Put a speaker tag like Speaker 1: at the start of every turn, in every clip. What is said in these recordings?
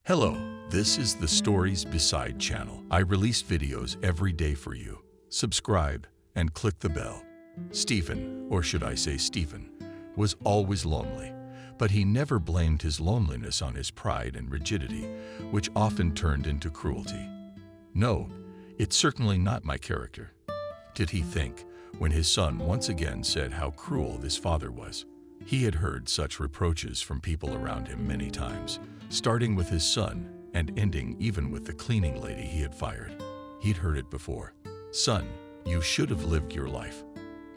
Speaker 1: Hello, this is the Stories Beside channel. I release videos every day for you. Subscribe and click the bell. Stephen, or should I say Stephen, was always lonely, but he never blamed his loneliness on his pride and rigidity, which often turned into cruelty. No, it's certainly not my character, did he think, when his son once again said how cruel this father was. He had heard such reproaches from people around him many times, starting with his son and ending even with the cleaning lady he had fired. He'd heard it before. Son, you should have lived your life.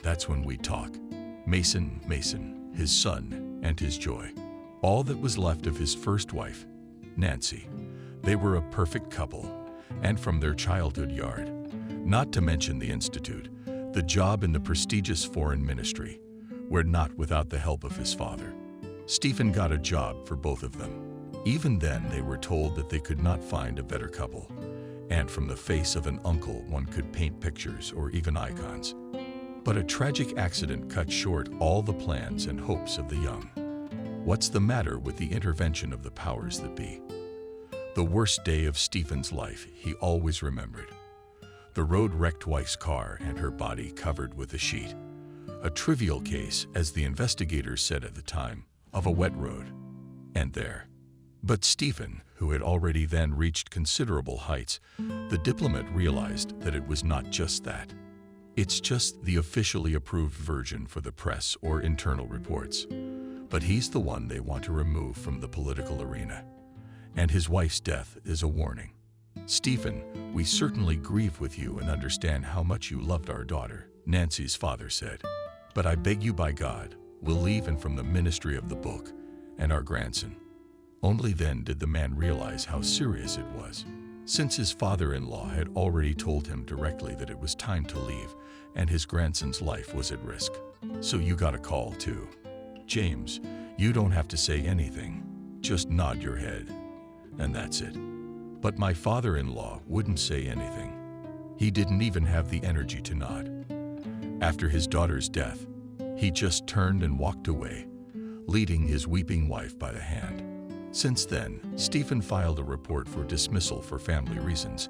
Speaker 1: That's when we talk. Mason, his son, and his joy. All that was left of his first wife, Nancy. They were a perfect couple, and from their childhood yard. Not to mention the institute, the job in the prestigious foreign ministry, where not without the help of his father. Stephen got a job for both of them. Even then, they were told that they could not find a better couple, and from the face of an uncle one could paint pictures or even icons. But a tragic accident cut short all the plans and hopes of the young. What's the matter with the intervention of the powers that be? The worst day of Stephen's life he always remembered. The road-wrecked wife's car and her body covered with a sheet. A trivial case, as the investigators said at the time, of a wet road. And there. But Stephen, who had already then reached considerable heights, the diplomat realized that it was not just that. It's just the officially approved version for the press or internal reports. But he's the one they want to remove from the political arena. And his wife's death is a warning. Stephen, we certainly grieve with you and understand how much you loved our daughter, Nancy's father said. But I beg you by God, we'll leave him from the ministry of the book and our grandson. Only then did the man realize how serious it was, since his father-in-law had already told him directly that it was time to leave and his grandson's life was at risk. So you got a call too. James, you don't have to say anything, just nod your head, and that's it. But my father-in-law wouldn't say anything. He didn't even have the energy to nod. After his daughter's death, he just turned and walked away, leading his weeping wife by the hand. Since then, Stephen filed a report for dismissal for family reasons,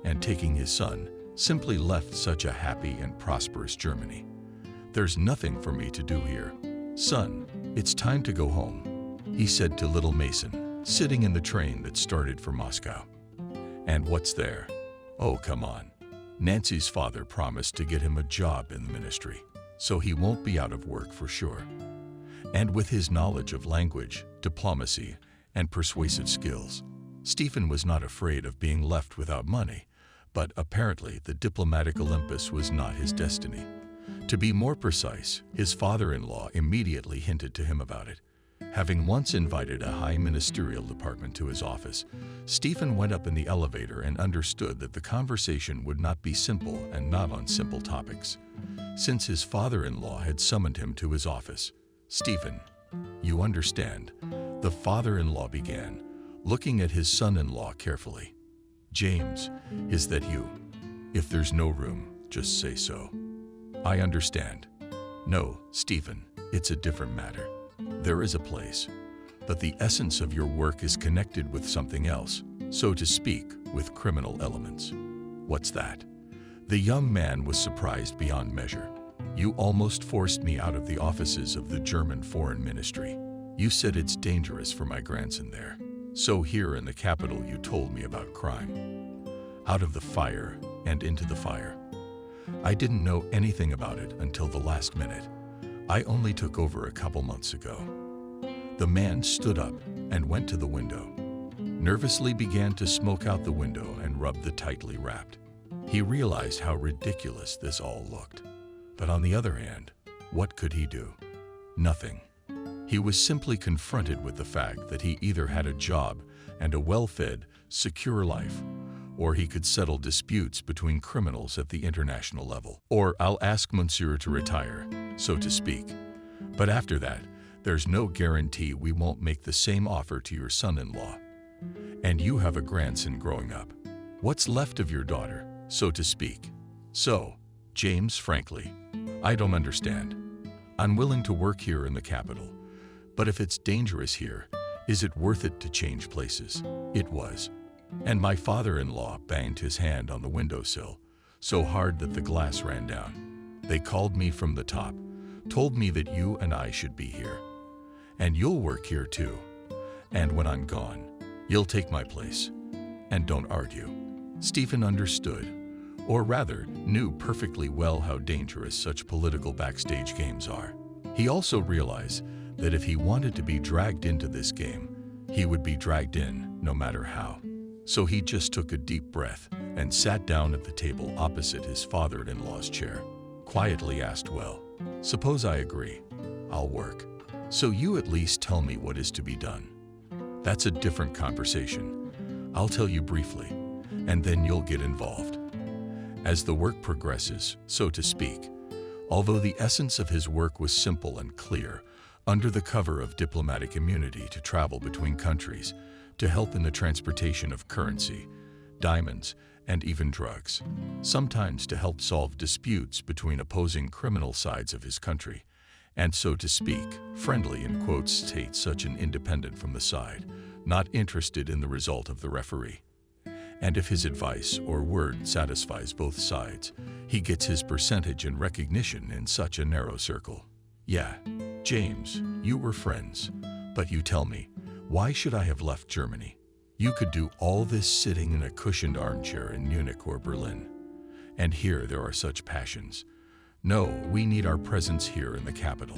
Speaker 1: and taking his son, simply left such a happy and prosperous Germany. There's nothing for me to do here. Son, it's time to go home, he said to little Mason, sitting in the train that started for Moscow. And what's there? Oh, come on. Nancy's father promised to get him a job in the ministry, so he won't be out of work for sure. And with his knowledge of language, diplomacy, and persuasive skills, Stephen was not afraid of being left without money, but apparently the diplomatic Olympus was not his destiny. To be more precise, his father-in-law immediately hinted to him about it. Having once invited a high ministerial department to his office, Stephen went up in the elevator and understood that the conversation would not be simple and not on simple topics. Since his father-in-law had summoned him to his office, Stephen, you understand, the father-in-law began, looking at his son-in-law carefully. James, is that you? If there's no room, just say so. I understand. No, Stephen, it's a different matter. There is a place, but the essence of your work is connected with something else, so to speak, with criminal elements. What's that? The young man was surprised beyond measure. You almost forced me out of the offices of the German Foreign Ministry. You said it's dangerous for my grandson there. So here in the capital you told me about crime. Out of the fire and into the fire. I didn't know anything about it until the last minute. I only took over a couple months ago. The man stood up and went to the window, nervously began to smoke out the window and rub the tightly wrapped. He realized how ridiculous this all looked. But on the other hand, what could he do? Nothing. He was simply confronted with the fact that he either had a job and a well-fed, secure life, or he could settle disputes between criminals at the international level. Or I'll ask Monsieur to retire, so to speak. But after that, there's no guarantee we won't make the same offer to your son-in-law. And you have a grandson growing up. What's left of your daughter, so to speak? So, James, frankly, I don't understand. I'm willing to work here in the capital, but if it's dangerous here, Is it worth it to change places? It was. And my father-in-law banged his hand on the windowsill so hard that the glass ran down. They called me from the top, told me that you and I should be here. And you'll work here too. And when I'm gone, you'll take my place. And don't argue. Stephen understood, or rather, knew perfectly well how dangerous such political backstage games are. He also realized that if he wanted to be dragged into this game, he would be dragged in no matter how. So he just took a deep breath and sat down at the table opposite his father-in-law's chair. Quietly asked, "Well, suppose I agree. I'll work. So you at least tell me what is to be done." "That's a different conversation. I'll tell you briefly, and then you'll get involved." As the work progresses, so to speak, although the essence of his work was simple and clear, under the cover of diplomatic immunity to travel between countries, to help in the transportation of currency, diamonds, and even drugs, sometimes to help solve disputes between opposing criminal sides of his country, and so to speak, friendly in quotes state such an independent from the side, not interested in the result of the referee. And if his advice or word satisfies both sides, he gets his percentage and recognition in such a narrow circle. Yeah, James, you were friends, but you tell me, why should I have left Germany? You could do all this sitting in a cushioned armchair in Munich or Berlin. And here there are such passions. No, we need our presence here in the capital.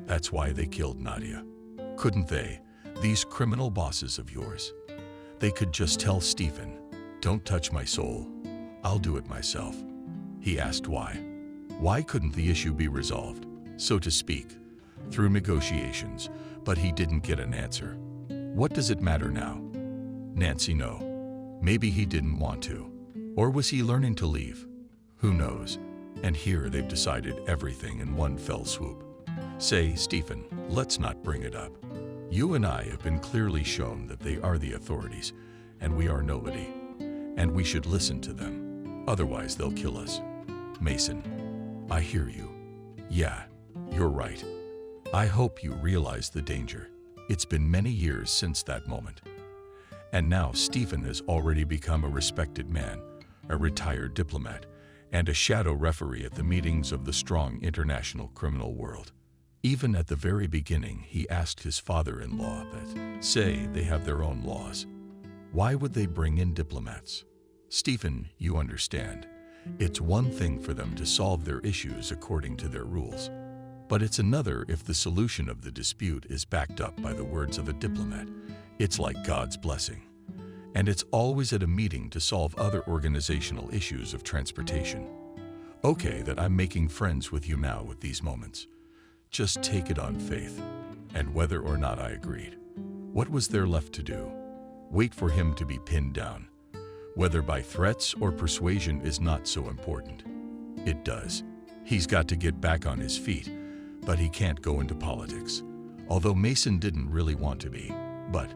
Speaker 1: That's why they killed Nadia. Couldn't they, these criminal bosses of yours? They could just tell Stephen, "Don't touch my soul. I'll do it myself." He asked why. Why couldn't the issue be resolved, so to speak, through negotiations, but he didn't get an answer. What does it matter now? Nancy, no. Maybe he didn't want to. Or was he learning to leave? Who knows? And here they've decided everything in one fell swoop. Say, Stephen, let's not bring it up. You and I have been clearly shown that they are the authorities, and we are nobody. And we should listen to them. Otherwise, they'll kill us. Mason, I hear you. Yeah, you're right. I hope you realize the danger. It's been many years since that moment. And now Stephen has already become a respected man, a retired diplomat, and a shadow referee at the meetings of the strong international criminal world. Even at the very beginning, he asked his father-in-law that, say, they have their own laws. Why would they bring in diplomats? Stephen, you understand, it's one thing for them to solve their issues according to their rules. But it's another if the solution of the dispute is backed up by the words of a diplomat. It's like God's blessing. And it's always at a meeting to solve other organizational issues of transportation. Okay, that I'm making friends with you now with these moments. Just take it on faith, and whether or not I agreed. What was there left to do? Wait for him to be pinned down. Whether by threats or persuasion is not so important. It does. He's got to get back on his feet, but he can't go into politics. Although Mason didn't really want to be. But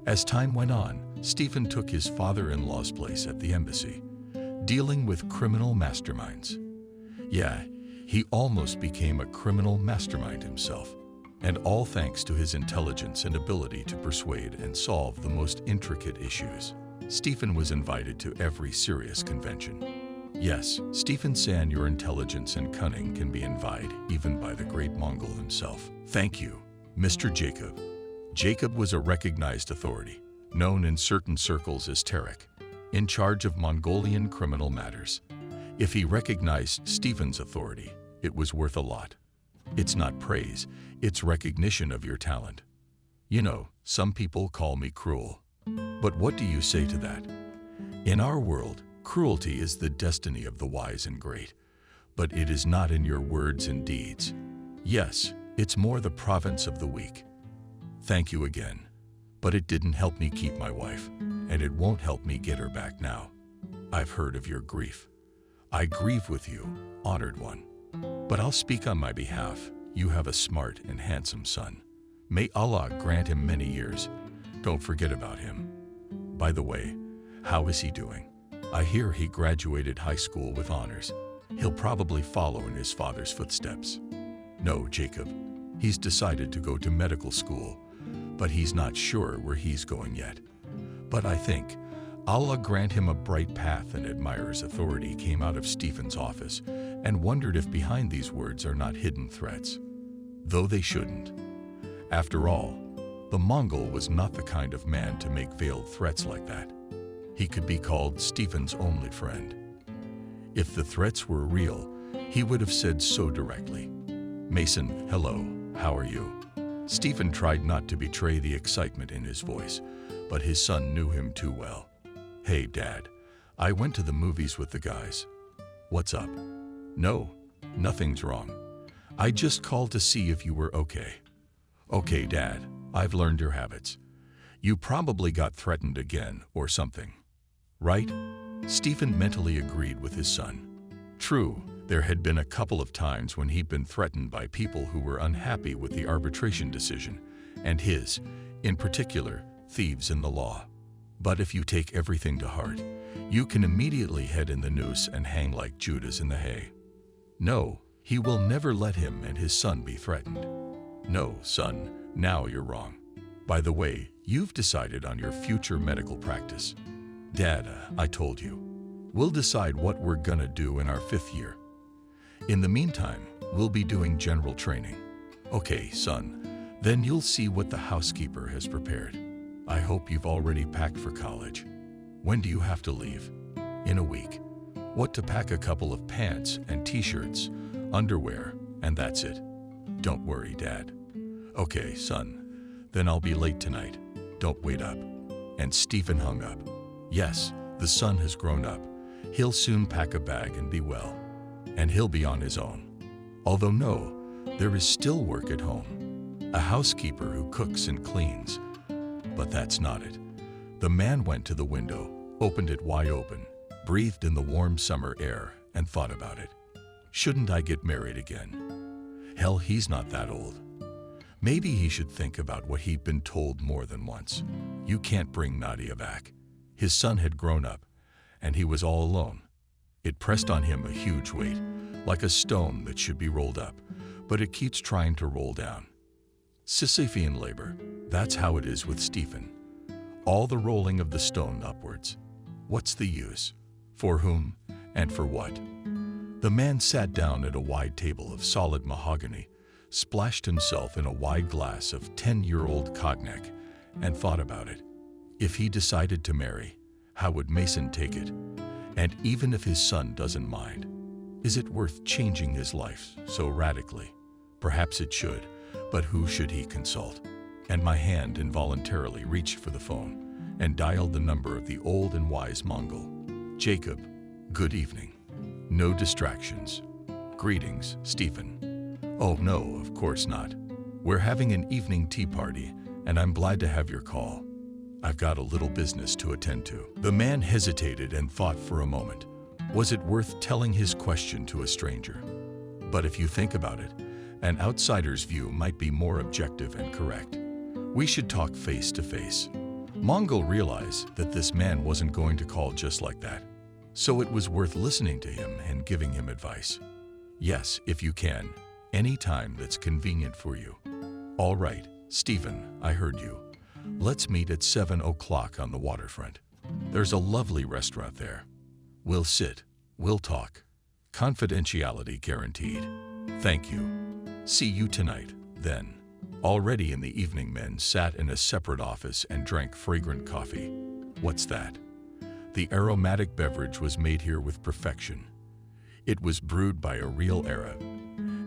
Speaker 1: as time went on, Stephen took his father-in-law's place at the embassy, dealing with criminal masterminds. Yeah, he almost became a criminal mastermind himself, and all thanks to his intelligence and ability to persuade and solve the most intricate issues. Stephen was invited to every serious convention. Yes, Stephen San, your intelligence and cunning can be envied even by the great Mongol himself. Thank you, Mr. Jacob. Jacob was a recognized authority, known in certain circles as Tarek, in charge of Mongolian criminal matters. If he recognized Stephen's authority, it was worth a lot. It's not praise, it's recognition of your talent. You know, some people call me cruel. But what do you say to that? In our world, cruelty is the destiny of the wise and great, but it is not in your words and deeds. Yes, it's more the province of the weak. Thank you again, but it didn't help me keep my wife, and it won't help me get her back now. I've heard of your grief. I grieve with you, honored one. But I'll speak on my behalf. You have a smart and handsome son. May Allah grant him many years. Don't forget about him. By the way, how is he doing? I hear he graduated high school with honors. He'll probably follow in his father's footsteps. No, Jacob. He's decided to go to medical school, but he's not sure where he's going yet. But I think Allah grant him a bright path and admires authority came out of Stephen's office and wondered if behind these words are not hidden threats. Though they shouldn't. After all, the Mongol was not the kind of man to make veiled threats like that. He could be called Stephen's only friend. If the threats were real, he would have said so directly. Mason, hello, how are you? Stephen tried not to betray the excitement in his voice, but his son knew him too well. Hey, Dad, I went to the movies with the guys. What's up? No, nothing's wrong. I just called to see if you were okay. Okay, Dad, I've learned your habits. You probably got threatened again or something. Right? Stephen mentally agreed with his son. True, there had been a couple of times when he'd been threatened by people who were unhappy with the arbitration decision, and his, in particular, thieves in the law. But if you take everything to heart, you can immediately head in the noose and hang like Judas in the hay. No, he will never let him and his son be threatened. No, son, now you're wrong. By the way, you've decided on your future medical practice. Dad, I told you. We'll decide what we're gonna do in our 5th year. In the meantime, we'll be doing general training. Okay, son, then you'll see what the housekeeper has prepared. I hope you've already packed for college. When do you have to leave? In a week. What to pack? A couple of pants and t-shirts, underwear, and that's it. Don't worry, Dad. Okay, son, then I'll be late tonight. Don't wait up. And Stephen hung up. Yes, the son has grown up. He'll soon pack a bag and be well. And he'll be on his own. Although no, there is still work at home. A housekeeper who cooks and cleans. But that's not it. The man went to the window, opened it wide open, breathed in the warm summer air, and thought about it. Shouldn't I get married again? Hell, he's not that old. Maybe he should think about what he'd been told more than once. You can't bring Nadia back. His son had grown up, and he was all alone. It pressed on him a huge weight, like a stone that should be rolled up, but it keeps trying to roll down. Sisyphean labor, that's how it is with Stephen. All the rolling of the stone upwards. What's the use? For whom? And for what? The man sat down at a wide table of solid mahogany, splashed himself in a wide glass of 10-year-old cognac, and thought about it. If he decided to marry, how would Mason take it? And even if his son doesn't mind, is it worth changing his life so radically? Perhaps it should, but who should he consult? And my hand involuntarily reached for the phone and dialed the number of the old and wise Mongol. Jacob, good evening. No distractions. Greetings, Stephen. Oh no, of course not. We're having an evening tea party, and I'm glad to have your call. I've got a little business to attend to. The man hesitated and thought for a moment. Was it worth telling his question to a stranger? But if you think about it, an outsider's view might be more objective and correct. We should talk face to face. Mongol realized that this man wasn't going to call just like that, so it was worth listening to him and giving him advice. Yes, if you can, any time that's convenient for you. All right, Stephen, I heard you. Let's meet at 7 o'clock on the waterfront. There's a lovely restaurant there. We'll sit, we'll talk. Confidentiality guaranteed. Thank you. See you tonight, then. Already in the evening, men sat in a separate office and drank fragrant coffee. What's that? The aromatic beverage was made here with perfection. It was brewed by a real Arab,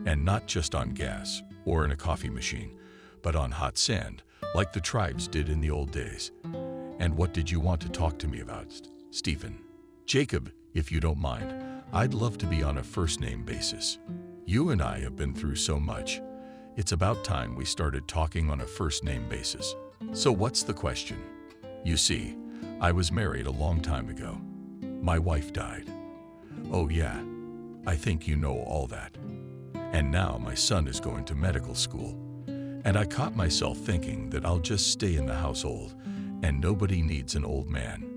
Speaker 1: and not just on gas or in a coffee machine, but on hot sand, like the tribes did in the old days. And what did you want to talk to me about, Stephen? Jacob, if you don't mind, I'd love to be on a first-name basis. You and I have been through so much. It's about time we started talking on a first-name basis. So what's the question? You see, I was married a long time ago. My wife died. Oh yeah, I think you know all that. And now my son is going to medical school. And I caught myself thinking that I'll just stay in the household, and nobody needs an old man.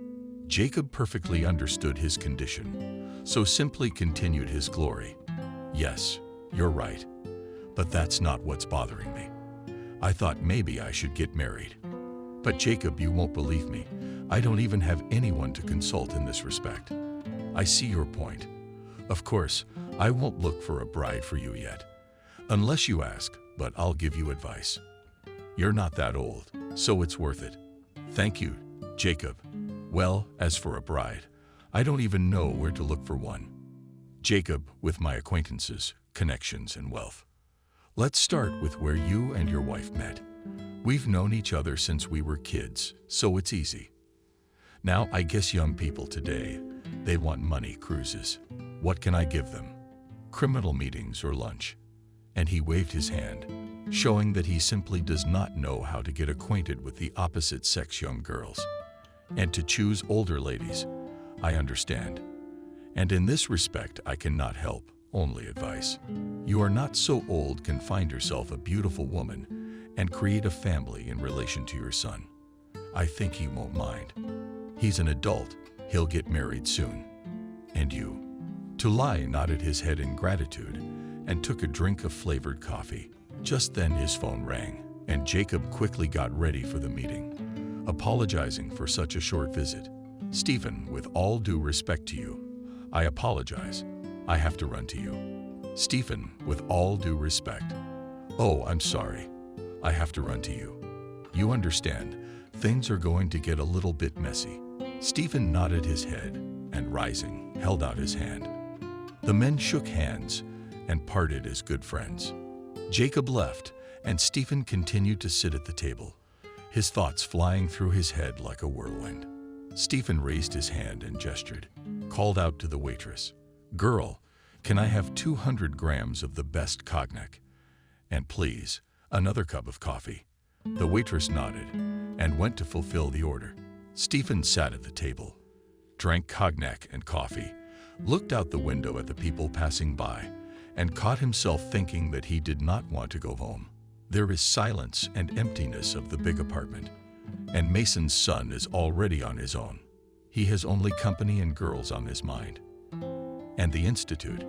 Speaker 1: Jacob perfectly understood his condition, so simply continued his glory. Yes, you're right. But that's not what's bothering me. I thought maybe I should get married. But Jacob, you won't believe me. I don't even have anyone to consult in this respect. I see your point. Of course, I won't look for a bride for you yet. Unless you ask, but I'll give you advice. You're not that old, so it's worth it. Thank you, Jacob. Well, as for a bride, I don't even know where to look for one. Jacob, with my acquaintances, connections, and wealth. Let's start with where you and your wife met. We've known each other since we were kids, so it's easy. Now, I guess young people today, they want money cruises. What can I give them? Criminal meetings or lunch? And he waved his hand, showing that he simply does not know how to get acquainted with the opposite sex young girls. And to choose older ladies, I understand. And in this respect, I cannot help, only advice. You are not so old, can find yourself a beautiful woman and create a family in relation to your son. I think he won't mind. He's an adult, he'll get married soon. And you? Tulai nodded his head in gratitude and took a drink of flavored coffee. Just then his phone rang, and Jacob quickly got ready for the meeting, apologizing for such a short visit. Stephen, with all due respect to you, I apologize. I have to run to you. Stephen, with all due respect. Oh, I'm sorry. I have to run to you. You understand, things are going to get a little bit messy. Stephen nodded his head and, rising, held out his hand. The men shook hands and parted as good friends. Jacob left, and Stephen continued to sit at the table, his thoughts flying through his head like a whirlwind. Stephen raised his hand and gestured, called out to the waitress, "Girl, can I have 200 grams of the best cognac? And please, another cup of coffee." The waitress nodded and went to fulfill the order. Stephen sat at the table, drank cognac and coffee, looked out the window at the people passing by, and caught himself thinking that he did not want to go home. There is silence and emptiness of the big apartment, and Mason's son is already on his own. He has only company and girls on his mind. And the institute,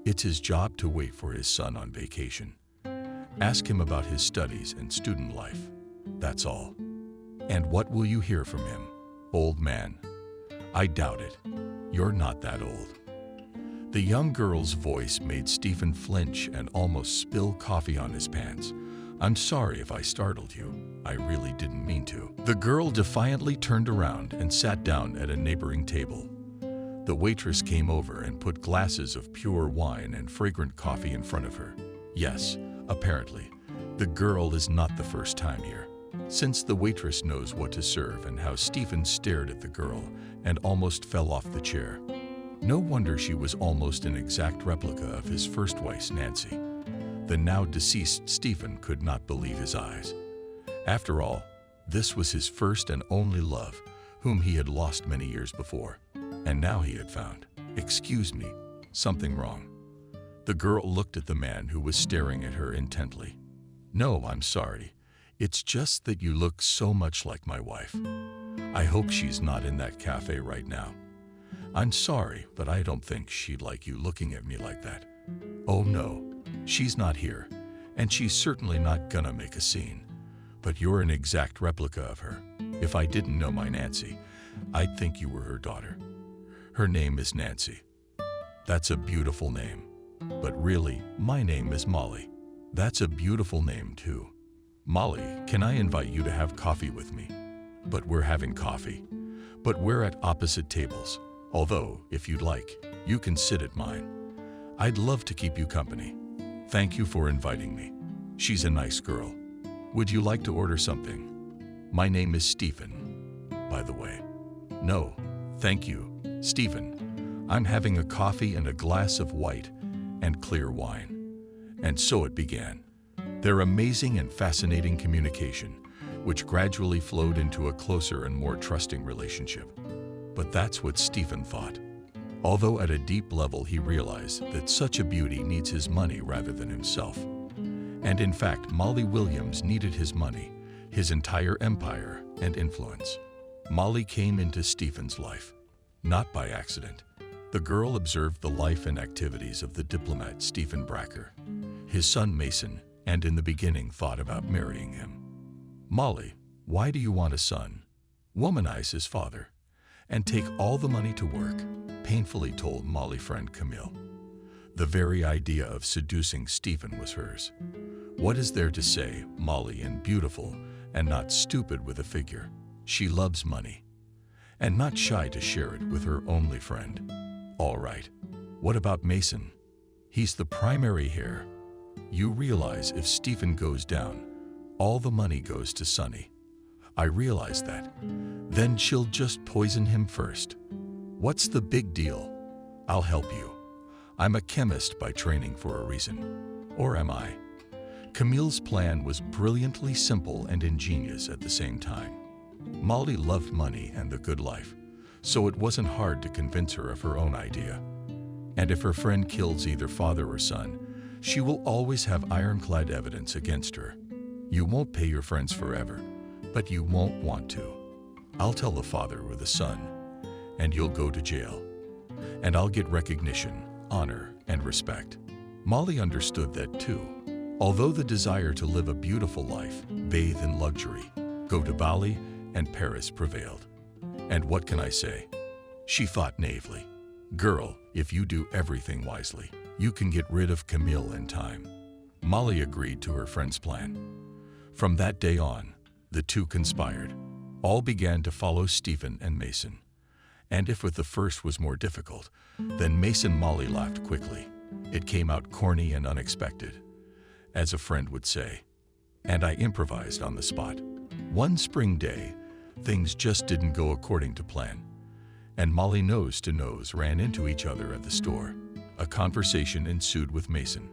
Speaker 1: it's his job to wait for his son on vacation. Ask him about his studies and student life. That's all. And what will you hear from him? Old man? I doubt it. You're not that old. The young girl's voice made Stephen flinch and almost spill coffee on his pants. I'm sorry if I startled you. I really didn't mean to. The girl defiantly turned around and sat down at a neighboring table. The waitress came over and put glasses of pure wine and fragrant coffee in front of her. Yes, apparently, the girl is not the first time here. Since the waitress knows what to serve and how Stephen stared at the girl and almost fell off the chair. No wonder she was almost an exact replica of his first wife, Nancy. The now deceased Stephen could not believe his eyes. After all, this was his first and only love, whom he had lost many years before. And now he had found, excuse me, something wrong. The girl looked at the man who was staring at her intently. No, I'm sorry. It's just that you look so much like my wife. I hope she's not in that cafe right now. I'm sorry, but I don't think she'd like you looking at me like that. Oh no, she's not here, and she's certainly not gonna make a scene. But you're an exact replica of her. If I didn't know my Nancy, I'd think you were her daughter. Her name is Nancy. That's a beautiful name. But really, my name is Molly. That's a beautiful name too. Molly, can I invite you to have coffee with me? But we're having coffee. But we're at opposite tables. Although, if you'd like, you can sit at mine. I'd love to keep you company. Thank you for inviting me. She's a nice girl. Would you like to order something? My name is Stephen, by the way. No, thank you, Stephen. I'm having a coffee and a glass of white and clear wine. And so it began. Their amazing and fascinating communication, which gradually flowed into a closer and more trusting relationship. But that's what Stephen thought. Although at a deep level he realized that such a beauty needs his money rather than himself. And in fact, Molly Williams needed his money, his entire empire and influence. Molly came into Stephen's life, not by accident. The girl observed the life and activities of the diplomat Stephen Bracker. His son Mason and in the beginning thought about marrying him. "Molly, why do you want a son? Womanize his father and take all the money to work," painfully told Molly friend Camille. The very idea of seducing Stephen was hers. What is there to say, Molly is beautiful and not stupid with a figure. She loves money and not shy to share it with her only friend. All right, what about Mason? He's the primary heir. You realize if Stephen goes down, all the money goes to Sunny. I realize that. Then she'll just poison him first. What's the big deal? I'll help you. I'm a chemist by training for a reason. Or am I? Camille's plan was brilliantly simple and ingenious at the same time. Molly loved money and the good life, so it wasn't hard to convince her of her own idea. And if her friend kills either father or son, she will always have ironclad evidence against her. You won't pay your friends forever, but you won't want to. I'll tell the father or the son, and you'll go to jail. And I'll get recognition, honor, and respect. Molly understood that too. Although the desire to live a beautiful life, bathe in luxury, go to Bali and Paris prevailed. And what can I say? She thought naively, "Girl, if you do everything wisely, you can get rid of Camille in time." Molly agreed to her friend's plan. From that day on, the two conspired. All began to follow Stephen and Mason. And if with the first was more difficult, then Mason Molly laughed quickly. It came out corny and unexpected, as a friend would say. And I improvised on the spot. One spring day, things just didn't go according to plan. And Molly nose to nose ran into each other at the store. A conversation ensued with Mason.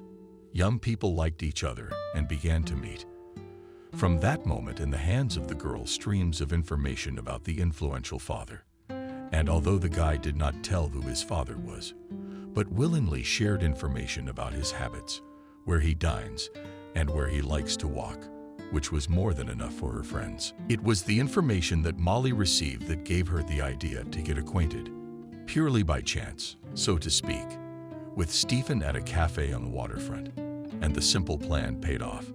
Speaker 1: Young people liked each other and began to meet. From that moment, in the hands of the girl, streams of information about the influential father. And although the guy did not tell who his father was, but willingly shared information about his habits, where he dines, and where he likes to walk, which was more than enough for her friends. It was the information that Molly received that gave her the idea to get acquainted, purely by chance, so to speak, with Stephen at a cafe on the waterfront. And the simple plan paid off.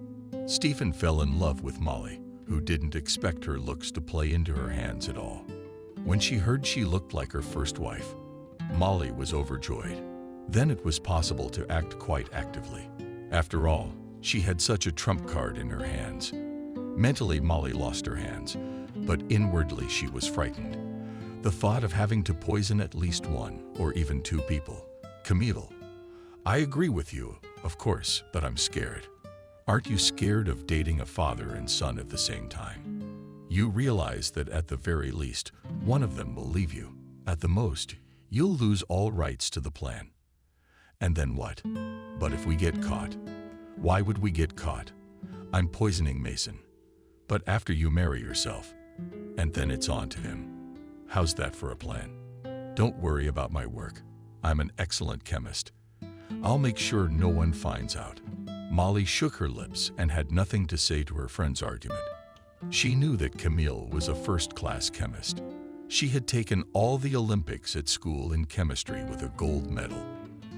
Speaker 1: Stephen fell in love with Molly, who didn't expect her looks to play into her hands at all. When she heard she looked like her first wife, Molly was overjoyed. Then it was possible to act quite actively. After all, she had such a trump card in her hands. Mentally, Molly lost her hands, but inwardly she was frightened. The thought of having to poison at least one or even two people. Camille, I agree with you, of course, but I'm scared. Aren't you scared of dating a father and son at the same time? You realize that at the very least, one of them will leave you. At the most, you'll lose all rights to the plan. And then what? But if we get caught? Why would we get caught? I'm poisoning Mason. But after you marry yourself, and then it's on to him. How's that for a plan? Don't worry about my work. I'm an excellent chemist. I'll make sure no one finds out. Molly shook her lips and had nothing to say to her friend's argument. She knew that Camille was a first-class chemist. She had taken all the Olympics at school in chemistry with a gold medal.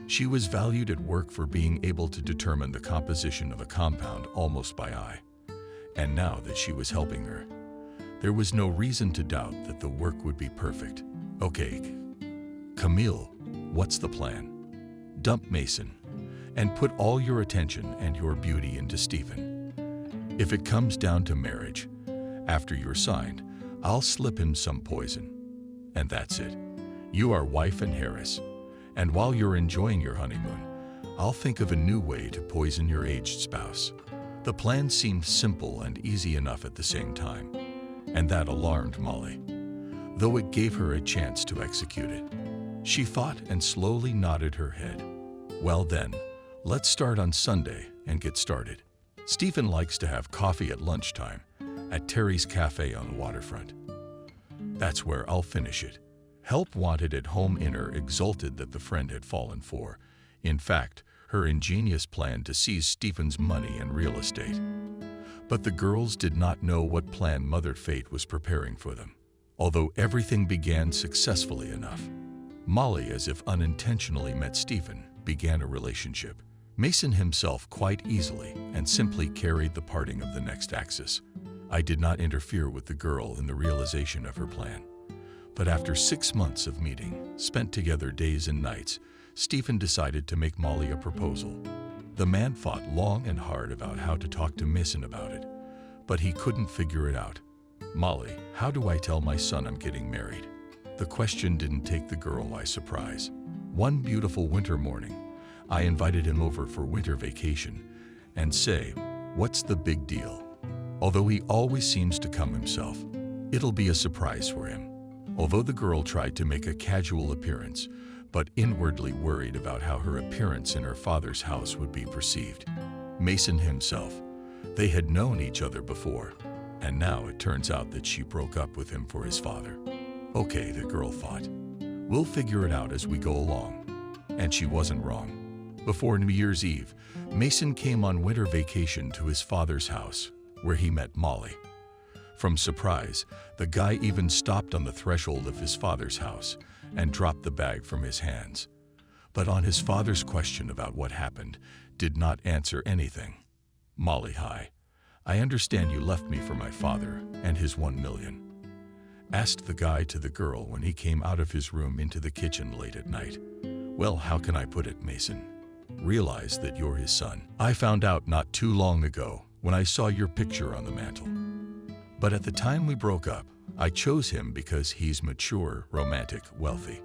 Speaker 1: She was valued at work for being able to determine the composition of a compound almost by eye. And now that she was helping her, there was no reason to doubt that the work would be perfect. Okay, Camille, what's the plan? Dump Mason and put all your attention and your beauty into Stephen. If it comes down to marriage, after you're signed, I'll slip him some poison. And that's it. You are wife and heiress. And while you're enjoying your honeymoon, I'll think of a new way to poison your aged spouse. The plan seemed simple and easy enough at the same time, and that alarmed Molly, though it gave her a chance to execute it. She thought and slowly nodded her head. Well then, let's start on Sunday and get started. Stephen likes to have coffee at lunchtime at Terry's Cafe on the waterfront. That's where I'll finish it. Help wanted at home Inner exulted that the friend had fallen for, in fact, her ingenious plan to seize Stephen's money and real estate. But the girls did not know what plan Mother Fate was preparing for them. Although everything began successfully enough, Molly, as if unintentionally met Stephen, began a relationship. Mason himself quite easily and simply carried the parting of the next axis. I did not interfere with the girl in the realization of her plan. But after 6 months of meeting, spent together days and nights, Stephen decided to make Molly a proposal. The man fought long and hard about how to talk to Mason about it, but he couldn't figure it out. "Molly, how do I tell my son I'm getting married?" The question didn't take the girl by surprise. One beautiful winter morning, I invited him over for winter vacation and say, "What's the big deal?" Although he always seems to come himself, it'll be a surprise for him. Although the girl tried to make a casual appearance, but inwardly worried about how her appearance in her father's house would be perceived. Mason himself, they had known each other before, and now it turns out that she broke up with him for his father. Okay, the girl thought, we'll figure it out as we go along. And she wasn't wrong. Before New Year's Eve, Mason came on winter vacation to his father's house, where he met Molly. From surprise, the guy even stopped on the threshold of his father's house and dropped the bag from his hands. But on his father's question about what happened, did not answer anything. "Molly, hi. I understand you left me for my father and his 1 million. Asked the guy to the girl when he came out of his room into the kitchen late at night. "Well, how can I put it, Mason? Realize that you're his son. I found out not too long ago when I saw your picture on the mantle. But at the time we broke up, I chose him because he's mature, romantic, wealthy.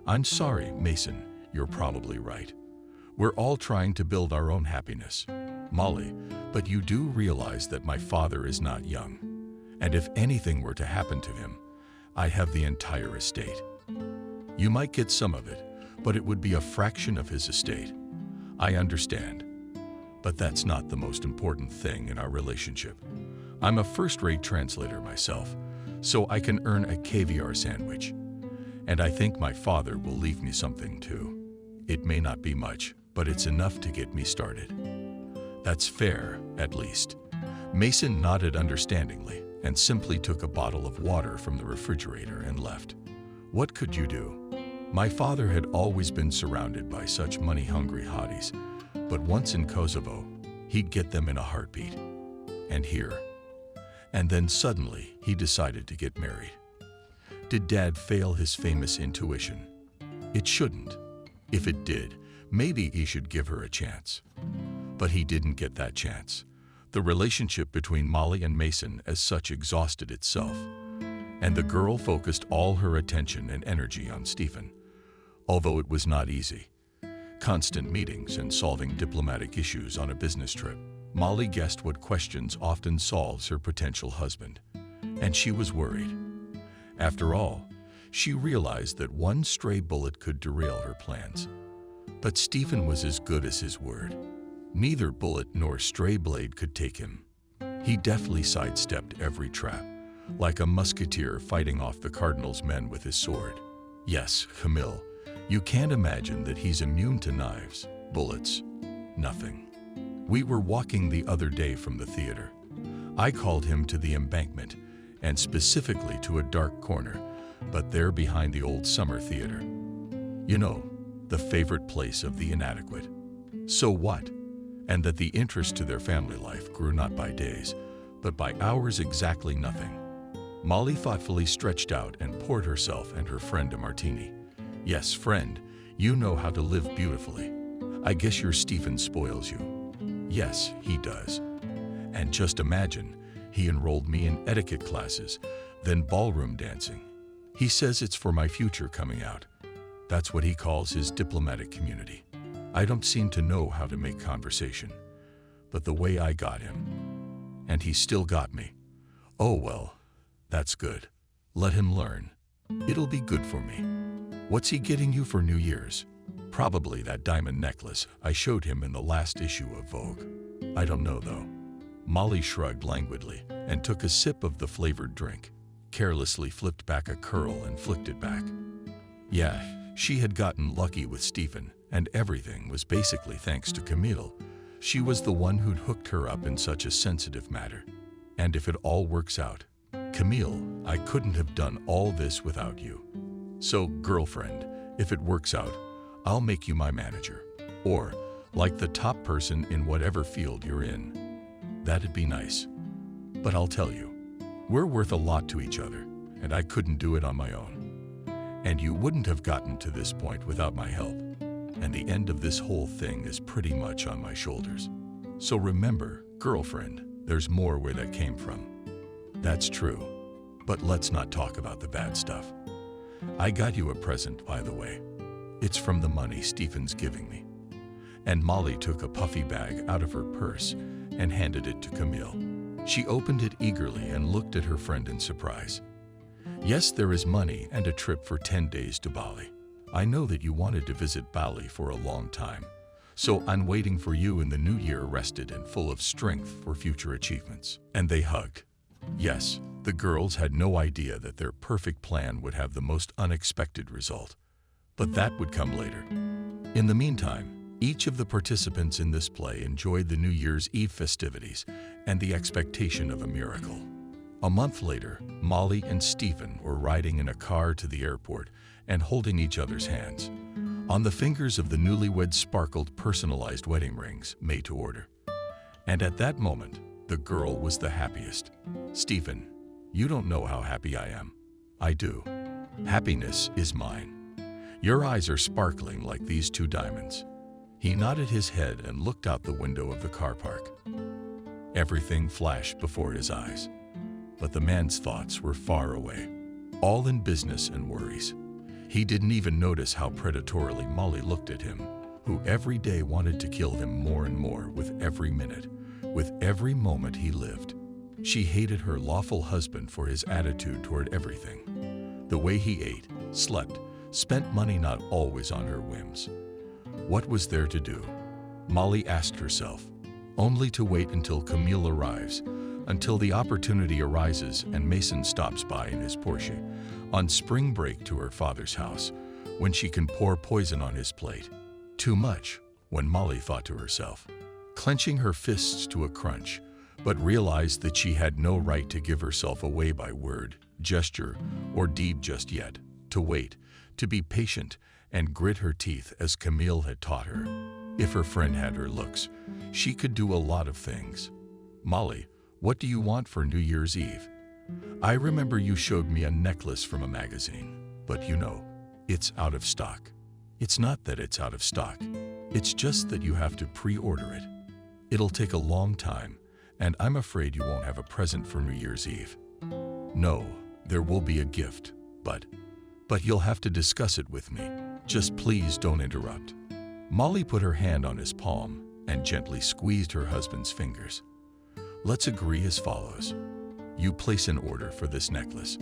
Speaker 1: I'm sorry, Mason, you're probably right. We're all trying to build our own happiness. Molly, but you do realize that my father is not young. And if anything were to happen to him, I have the entire estate. You might get some of it, but it would be a fraction of his estate. I understand. But that's not the most important thing in our relationship. I'm a first-rate translator myself, so I can earn a caviar sandwich. And I think my father will leave me something too. It may not be much, but it's enough to get me started." "That's fair, at least." Mason nodded understandingly and simply took a bottle of water from the refrigerator and left. What could you do? My father had always been surrounded by such money-hungry hotties, but once in Kosovo, he'd get them in a heartbeat. And here. And then suddenly, he decided to get married. Did Dad fail his famous intuition? It shouldn't. If it did, maybe he should give her a chance. But he didn't get that chance. The relationship between Molly and Mason as such exhausted itself, and the girl focused all her attention and energy on Stephen. Although it was not easy. Constant meetings and solving diplomatic issues on a business trip. Molly guessed what questions often solves her potential husband, and she was worried. After all, she realized that one stray bullet could derail her plans. But Stephen was as good as his word. Neither bullet nor stray blade could take him. He deftly sidestepped every trap, like a musketeer fighting off the Cardinal's men with his sword. Yes, Camille, you can't imagine that he's immune to knives, bullets, nothing. We were walking the other day from the theater. I called him to the embankment, and specifically to a dark corner, but there behind the old summer theater. You know, the favorite place of the inadequate. So what? And that the interest to their family life grew not by days, but by hours exactly nothing. Molly thoughtfully stretched out and poured herself and her friend a martini. Yes, friend, you know how to live beautifully. I guess your Stephen spoils you. Yes, he does. And just imagine, he enrolled me in etiquette classes, then ballroom dancing. He says it's for my future coming out. That's what he calls his diplomatic community. I don't seem to know how to make conversation, but the way I got him, and he still got me. Oh well, that's good. Let him learn. It'll be good for me. What's he getting you for New Year's? Probably that diamond necklace I showed him in the last issue of Vogue. I don't know though. Molly shrugged languidly and took a sip of the flavored drink, carelessly flipped back a curl and flicked it back. Yeah, she had gotten lucky with Stephen, and everything was basically thanks to Camille. She was the one who'd hooked her up in such a sensitive matter. And if it all works out, Camille, I couldn't have done all this without you. So, girlfriend, if it works out, I'll make you my manager. Or, like the top person in whatever field you're in. That'd be nice. But I'll tell you, we're worth a lot to each other, and I couldn't do it on my own. And you wouldn't have gotten to this point without my help. And the end of this whole thing is pretty much on my shoulders. So remember, girlfriend, there's more where that came from. That's true. But let's not talk about the bad stuff. I got you a present, by the way. It's from the money Stephen's giving me. And Molly took a puffy bag out of her purse and handed it to Camille. She opened it eagerly and looked at her friend in surprise. Yes, there is money and a trip for 10 days to Bali. I know that you wanted to visit Bali for a long time, so I'm waiting for you in the new year, rested and full of strength for future achievements. And they hugged. Yes, the girls had no idea that their perfect plan would have the most unexpected result. But that would come later. In the meantime, each of the participants in this play enjoyed the New Year's Eve festivities and the expectation of a miracle. A month later, Molly and Stephen were riding in a car to the airport and holding each other's hands. On the fingers of the newlyweds sparkled personalized wedding rings made to order. And at that moment, the girl was the happiest. Stephen, you don't know how happy I am. I do. Happiness is mine. Your eyes are sparkling like these two diamonds. He nodded his head and looked out the window of the car park. Everything flashed before his eyes. But the man's thoughts were far away, all in business and worries. He didn't even notice how predatorily Molly looked at him, who every day wanted to kill him more and more with every minute, with every moment he lived. She hated her lawful husband for his attitude toward everything. The way he ate, slept, spent money not always on her whims. What was there to do? Molly asked herself, only to wait until Camille arrives, until the opportunity arises and Mason stops by in his Porsche on spring break to her father's house, when she can pour poison on his plate. Too much, when Molly thought to herself, clenching her fists to a crunch, but realized that she had no right to give herself away by word, gesture, or deed just yet, to wait, to be patient, and grit her teeth as Camille had taught her. If her friend had her looks, she could do a lot of things. Molly, what do you want for New Year's Eve? I remember you showed me a necklace from a magazine, but you know, it's out of stock. It's not that it's out of stock. It's just that you have to pre-order it. It'll take a long time, and I'm afraid you won't have a present for New Year's Eve. No, there will be a gift, but you'll have to discuss it with me. Just please don't interrupt. Molly put her hand on his palm and gently squeezed her husband's fingers. Let's agree as follows. You place an order for this necklace,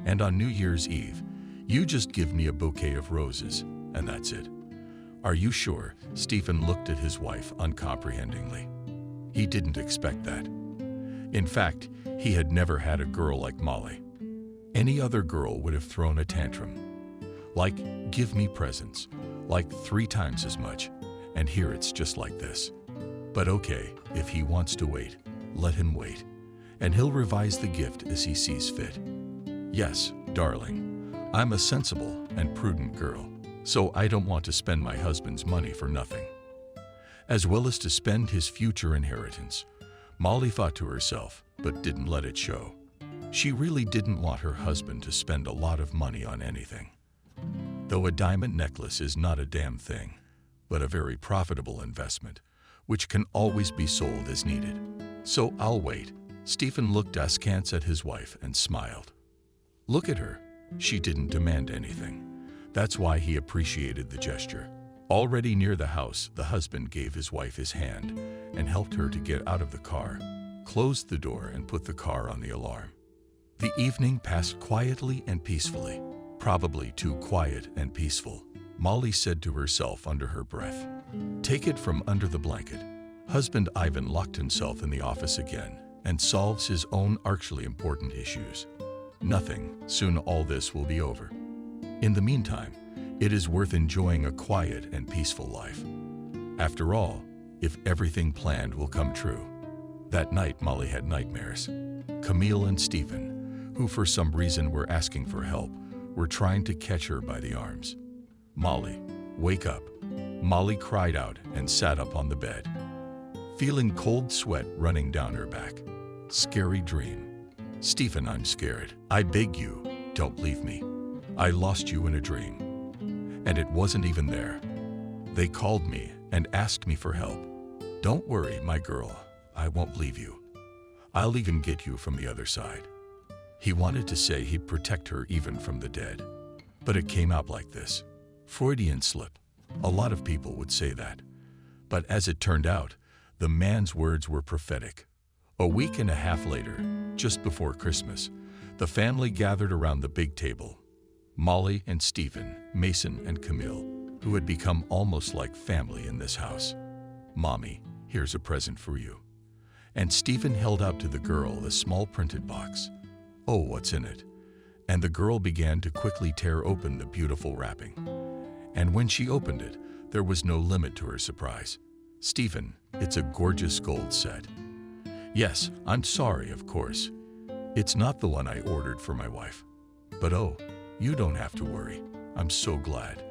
Speaker 1: and on New Year's Eve, you just give me a bouquet of roses, and that's it. Are you sure? Stephen looked at his wife uncomprehendingly. He didn't expect that. In fact, he had never had a girl like Molly. Any other girl would have thrown a tantrum. Like, give me presents, like 3 times as much, and here it's just like this. But okay, if he wants to wait, let him wait, and he'll revise the gift as he sees fit. Yes, darling, I'm a sensible and prudent girl, so I don't want to spend my husband's money for nothing. As well as to spend his future inheritance, Molly thought to herself, but didn't let it show. She really didn't want her husband to spend a lot of money on anything. Though a diamond necklace is not a damn thing, but a very profitable investment, which can always be sold as needed. So I'll wait. Stephen looked askance at his wife and smiled. Look at her. She didn't demand anything. That's why he appreciated the gesture. Already near the house, the husband gave his wife his hand and helped her to get out of the car, closed the door, and put the car on the alarm. The evening passed quietly and peacefully. Probably too quiet and peaceful, Molly said to herself under her breath. Take it from under the blanket. Husband Ivan locked himself in the office again and solves his own archly important issues. Nothing, soon all this will be over. In the meantime, it is worth enjoying a quiet and peaceful life. After all, if everything planned will come true. That night Molly had nightmares. Camille and Stephen, who for some reason were asking for help, were trying to catch her by the arms. Molly, wake up. Molly cried out and sat up on the bed, feeling cold sweat running down her back. Scary dream. Stephen, I'm scared. I beg you, don't leave me. I lost you in a dream. And it wasn't even there. They called me and asked me for help. Don't worry, my girl. I won't leave you. I'll even get you from the other side. He wanted to say he'd protect her even from the dead. But it came out like this. Freudian slip. A lot of people would say that. But as it turned out, the man's words were prophetic. A week and a half later, just before Christmas, the family gathered around the big table. Molly and Stephen, Mason and Camille, who had become almost like family in this house. Mommy, here's a present for you. And Stephen held out to the girl a small printed box. Oh, what's in it? And the girl began to quickly tear open the beautiful wrapping. And when she opened it, there was no limit to her surprise. Stephen, it's a gorgeous gold set. Yes, I'm sorry, of course. It's not the one I ordered for my wife. But oh, you don't have to worry. I'm so glad.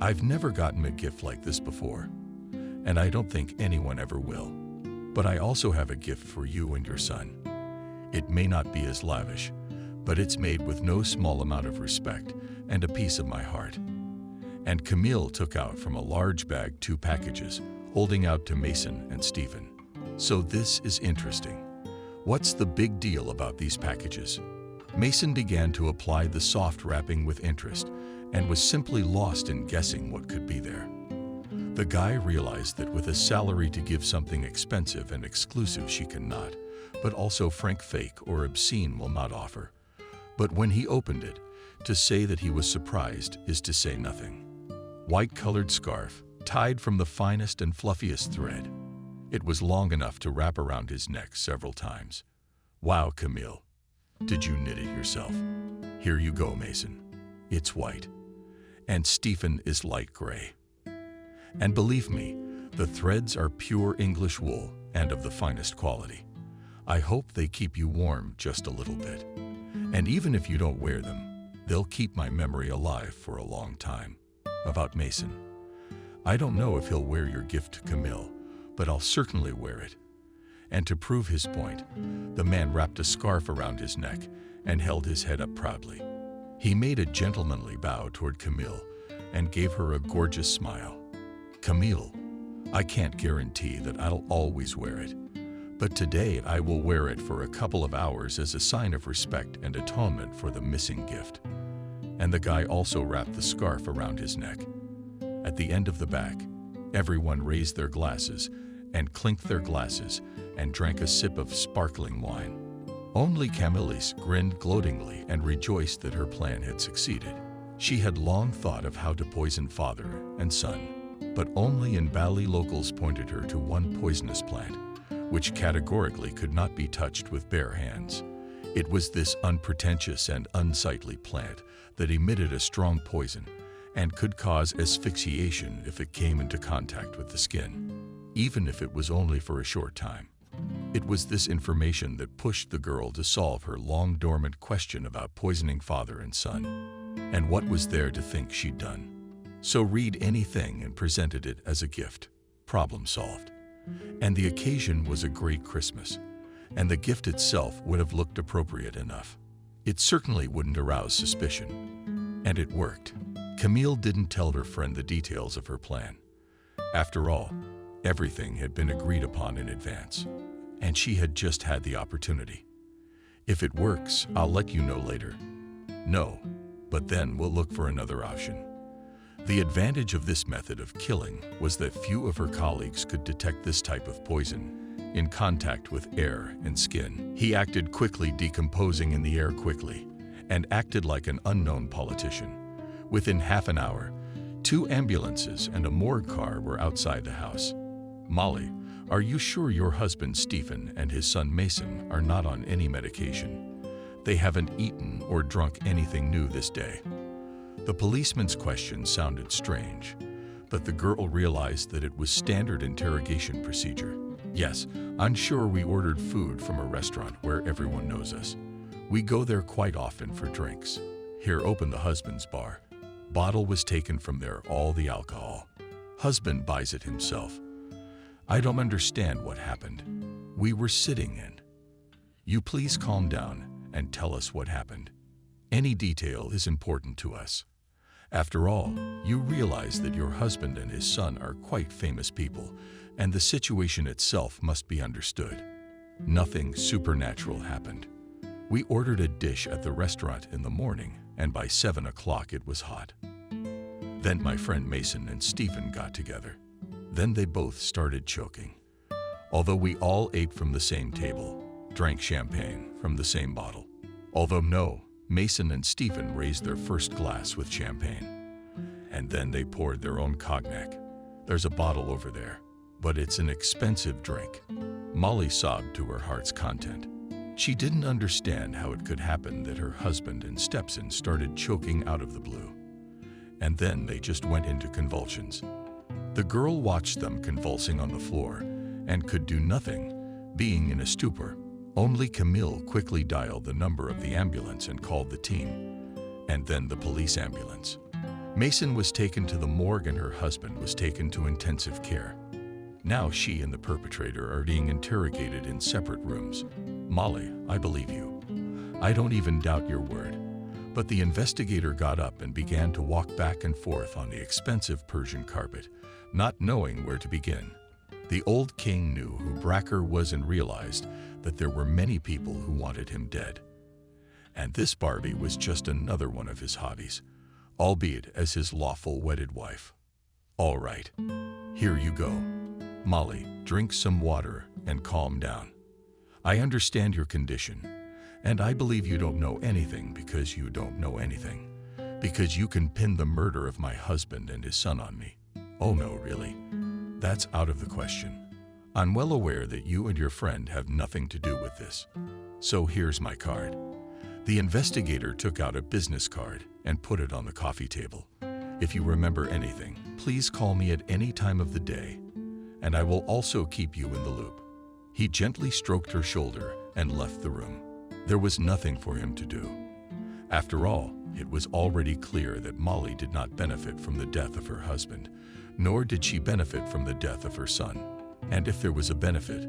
Speaker 1: I've never gotten a gift like this before, and I don't think anyone ever will. But I also have a gift for you and your son. It may not be as lavish, but it's made with no small amount of respect and a piece of my heart. And Camille took out from a large bag 2 packages, holding out to Mason and Stephen. So this is interesting. What's the big deal about these packages? Mason began to apply the soft wrapping with interest and was simply lost in guessing what could be there. The guy realized that with a salary to give something expensive and exclusive she cannot, but also frank fake or obscene will not offer. But when he opened it, to say that he was surprised is to say nothing. White-colored scarf, tied from the finest and fluffiest thread. It was long enough to wrap around his neck several times. Wow, Camille. Did you knit it yourself? Here you go, Mason. It's white. And Stephen is light gray. And believe me, the threads are pure English wool and of the finest quality. I hope they keep you warm just a little bit. And even if you don't wear them, they'll keep my memory alive for a long time. About Mason. I don't know if he'll wear your gift to Camille, but I'll certainly wear it. And to prove his point, the man wrapped a scarf around his neck and held his head up proudly. He made a gentlemanly bow toward Camille and gave her a gorgeous smile. Camille, I can't guarantee that I'll always wear it, but today I will wear it for a couple of hours as a sign of respect and atonement for the missing gift. And the guy also wrapped the scarf around his neck. At the end of the back, everyone raised their glasses and clinked their glasses and drank a sip of sparkling wine. Only Camillus grinned gloatingly and rejoiced that her plan had succeeded. She had long thought of how to poison father and son, but only in Bali locals pointed her to one poisonous plant, which categorically could not be touched with bare hands. It was this unpretentious and unsightly plant that emitted a strong poison and could cause asphyxiation if it came into contact with the skin, even if it was only for a short time. It was this information that pushed the girl to solve her long-dormant question about poisoning father and son. And what was there to think she'd done? So read anything and presented it as a gift. Problem solved. And the occasion was a great Christmas, and the gift itself would have looked appropriate enough. It certainly wouldn't arouse suspicion. And it worked. Camille didn't tell her friend the details of her plan. After all, everything had been agreed upon in advance, and she had just had the opportunity. If it works, I'll let you know later. No, but then we'll look for another option. The advantage of this method of killing was that few of her colleagues could detect this type of poison in contact with air and skin. He acted quickly, decomposing in the air quickly, and acted like an unknown politician. Within half an hour, 2 ambulances and a morgue car were outside the house. Molly, are you sure your husband Stephen and his son Mason are not on any medication? They haven't eaten or drunk anything new this day. The policeman's question sounded strange, but the girl realized that it was standard interrogation procedure. Yes, I'm sure we ordered food from a restaurant where everyone knows us. We go there quite often for drinks. Here, open the husband's bar. Bottle was taken from there, all the alcohol. Husband buys it himself. I don't understand what happened. We were sitting in. You please calm down and tell us what happened. Any detail is important to us. After all, you realize that your husband and his son are quite famous people, and the situation itself must be understood. Nothing supernatural happened. We ordered a dish at the restaurant in the morning, and by 7 o'clock it was hot. Then my friend Mason and Stephen got together. Then they both started choking. Although we all ate from the same table, drank champagne from the same bottle. Although no, Mason and Stephen raised their first glass with champagne. And then they poured their own cognac. There's a bottle over there, but it's an expensive drink. Molly sobbed to her heart's content. She didn't understand how it could happen that her husband and stepson started choking out of the blue. And then they just went into convulsions. The girl watched them convulsing on the floor and could do nothing, being in a stupor. Only Camille quickly dialed the number of the ambulance and called the team, and then the police ambulance. Mason was taken to the morgue and her husband was taken to intensive care. Now she and the perpetrator are being interrogated in separate rooms. Molly, I believe you. I don't even doubt your word. But the investigator got up and began to walk back and forth on the expensive Persian carpet, not knowing where to begin. The old king knew who Bracker was and realized that there were many people who wanted him dead. And this Barbie was just another one of his hobbies, albeit as his lawful wedded wife. All right, here you go. Molly, drink some water and calm down. I understand your condition, and I believe you don't know anything because you don't know anything, because you can pin the murder of my husband and his son on me. Oh no, really? That's out of the question. I'm well aware that you and your friend have nothing to do with this. So here's my card. The investigator took out a business card and put it on the coffee table. If you remember anything, please call me at any time of the day, and I will also keep you in the loop. He gently stroked her shoulder and left the room. There was nothing for him to do. After all, it was already clear that Molly did not benefit from the death of her husband, nor did she benefit from the death of her son. And if there was a benefit,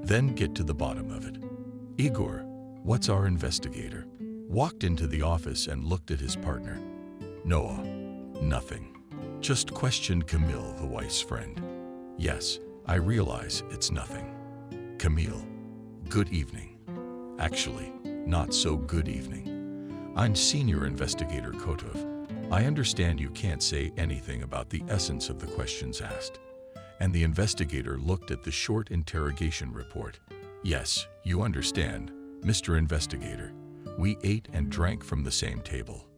Speaker 1: then get to the bottom of it. Igor, what's our investigator? Walked into the office and looked at his partner. Noah, nothing. Just questioned Camille, the wife's friend. Yes, I realize it's nothing. Camille, good evening. Actually, not so good evening. I'm Senior Investigator Kotov. I understand you can't say anything about the essence of the questions asked. And the investigator looked at the short interrogation report. Yes, you understand, Mr. Investigator. We ate and drank from the same table.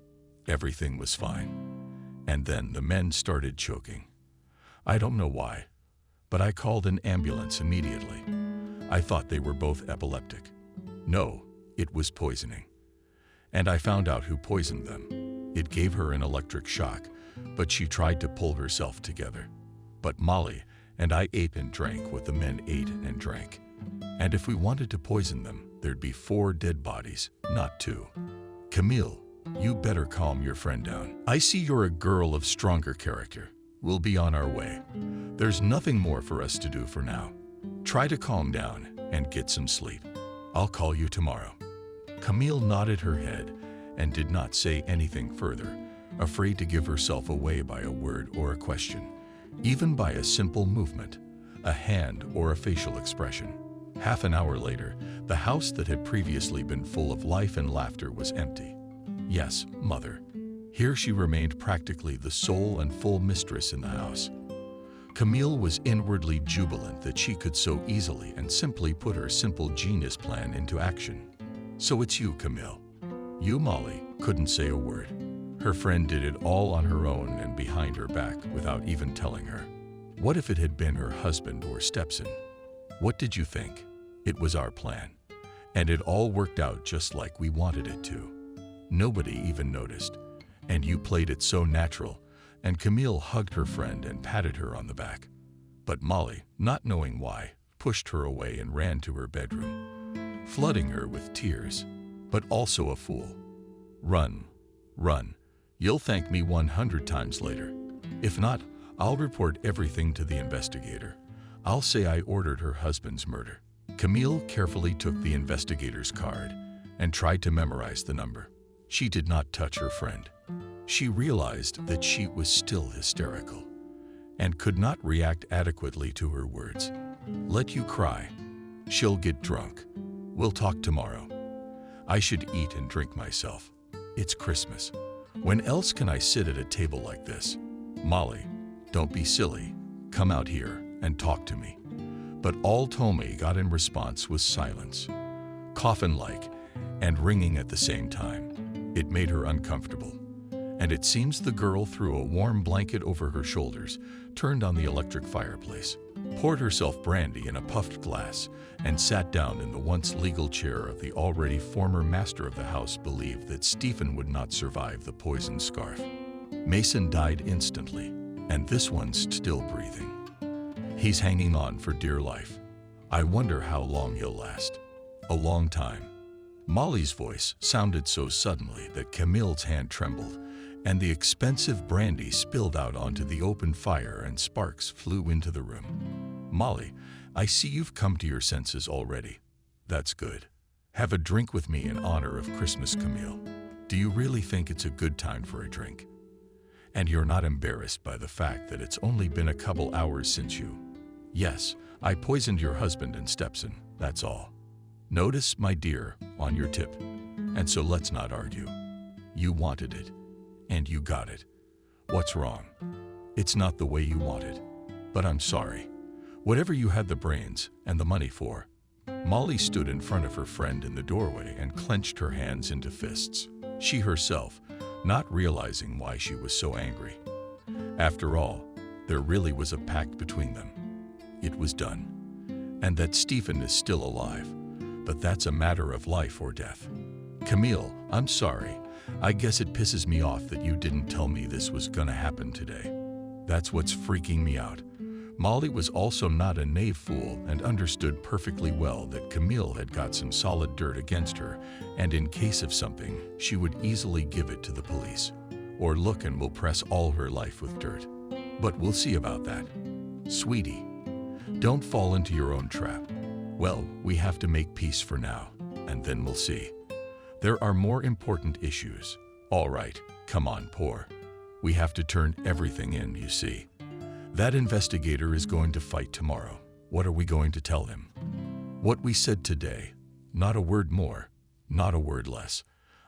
Speaker 1: Everything was fine. And then the men started choking. I don't know why, but I called an ambulance immediately. I thought they were both epileptic. No, it was poisoning. And I found out who poisoned them. It gave her an electric shock, but she tried to pull herself together. But Molly and I ate and drank what the men ate and drank. And if we wanted to poison them, there'd be 4 dead bodies, not 2. Camille, you better calm your friend down. I see you're a girl of stronger character. We'll be on our way. There's nothing more for us to do for now. Try to calm down and get some sleep. I'll call you tomorrow. Camille nodded her head and did not say anything further, afraid to give herself away by a word or a question, even by a simple movement, a hand or a facial expression. Half an hour later, the house that had previously been full of life and laughter was empty. Yes, mother. Here she remained practically the sole and full mistress in the house. Camille was inwardly jubilant that she could so easily and simply put her simple genius plan into action. So it's you, Camille. You, Molly, couldn't say a word. Her friend did it all on her own and behind her back without even telling her. What if it had been her husband or stepson? What did you think? It was our plan. And it all worked out just like we wanted it to. Nobody even noticed. And you played it so natural. And Camille hugged her friend and patted her on the back. But Molly, not knowing why, pushed her away and ran to her bedroom, flooding her with tears. But also a fool. Run, run. You'll thank me 100 times later. If not, I'll report everything to the investigator. I'll say I ordered her husband's murder." Camille carefully took the investigator's card and tried to memorize the number. She did not touch her friend. She realized that she was still hysterical and could not react adequately to her words. "Let you cry. She'll get drunk. We'll talk tomorrow. I should eat and drink myself. It's Christmas. When else can I sit at a table like this? Molly, don't be silly. Come out here and talk to me." But all Tomei got in response was silence, coffin-like and ringing at the same time. It made her uncomfortable, and it seems the girl threw a warm blanket over her shoulders, turned on the electric fireplace, poured herself brandy in a puffed glass, and sat down in the once legal chair of the already former master of the house. Believed that Stephen would not survive the poison scarf. Mason died instantly, and this one's still breathing. He's hanging on for dear life. I wonder how long he'll last. A long time. Molly's voice sounded so suddenly that Camille's hand trembled, and the expensive brandy spilled out onto the open fire and sparks flew into the room. "Molly, I see you've come to your senses already. That's good. Have a drink with me in honor of Christmas, Camille. Do you really think it's a good time for a drink? And you're not embarrassed by the fact that it's only been a couple hours since you—" "Yes, I poisoned your husband and stepson, that's all. Notice, my dear, on your tip. And so let's not argue. You wanted it, and you got it. What's wrong? It's not the way you wanted. But I'm sorry. Whatever you had the brains and the money for." Molly stood in front of her friend in the doorway and clenched her hands into fists, she herself not realizing why she was so angry. After all, there really was a pact between them. It was done. And that Stephen is still alive. But that's a matter of life or death. "Camille, I'm sorry. I guess it pisses me off that you didn't tell me this was gonna happen today. That's what's freaking me out." Molly was also not a naive fool and understood perfectly well that Camille had got some solid dirt against her, and in case of something, she would easily give it to the police. Or look and will press all her life with dirt. But we'll see about that. "Sweetie, don't fall into your own trap. Well, we have to make peace for now, and then we'll see. There are more important issues. All right, come on, Poor. We have to turn everything in, you see. That investigator is going to fight tomorrow. What are we going to tell him? What we said today. Not a word more, not a word less.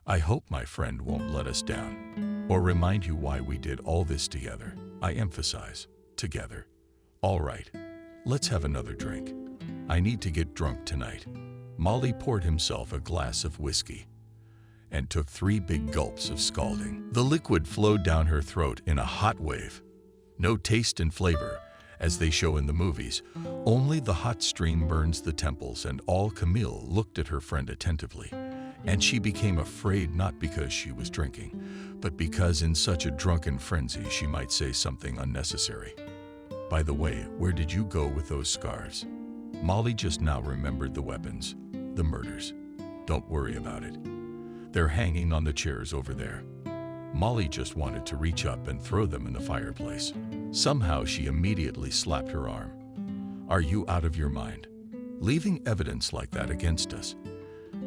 Speaker 1: I hope my friend won't let us down. Or remind you why we did all this together. I emphasize, together. All right, let's have another drink. I need to get drunk tonight." Molly poured himself a glass of whiskey and took 3 big gulps of scalding. The liquid flowed down her throat in a hot wave. No taste and flavor, as they show in the movies. Only the hot stream burns the temples, and all Camille looked at her friend attentively, and she became afraid not because she was drinking, but because in such a drunken frenzy she might say something unnecessary. "By the way, where did you go with those scarves?" Molly just now remembered the weapons, the murders. "Don't worry about it. They're hanging on the chairs over there." Molly just wanted to reach up and throw them in the fireplace. Somehow she immediately slapped her arm. "Are you out of your mind? Leaving evidence like that against us?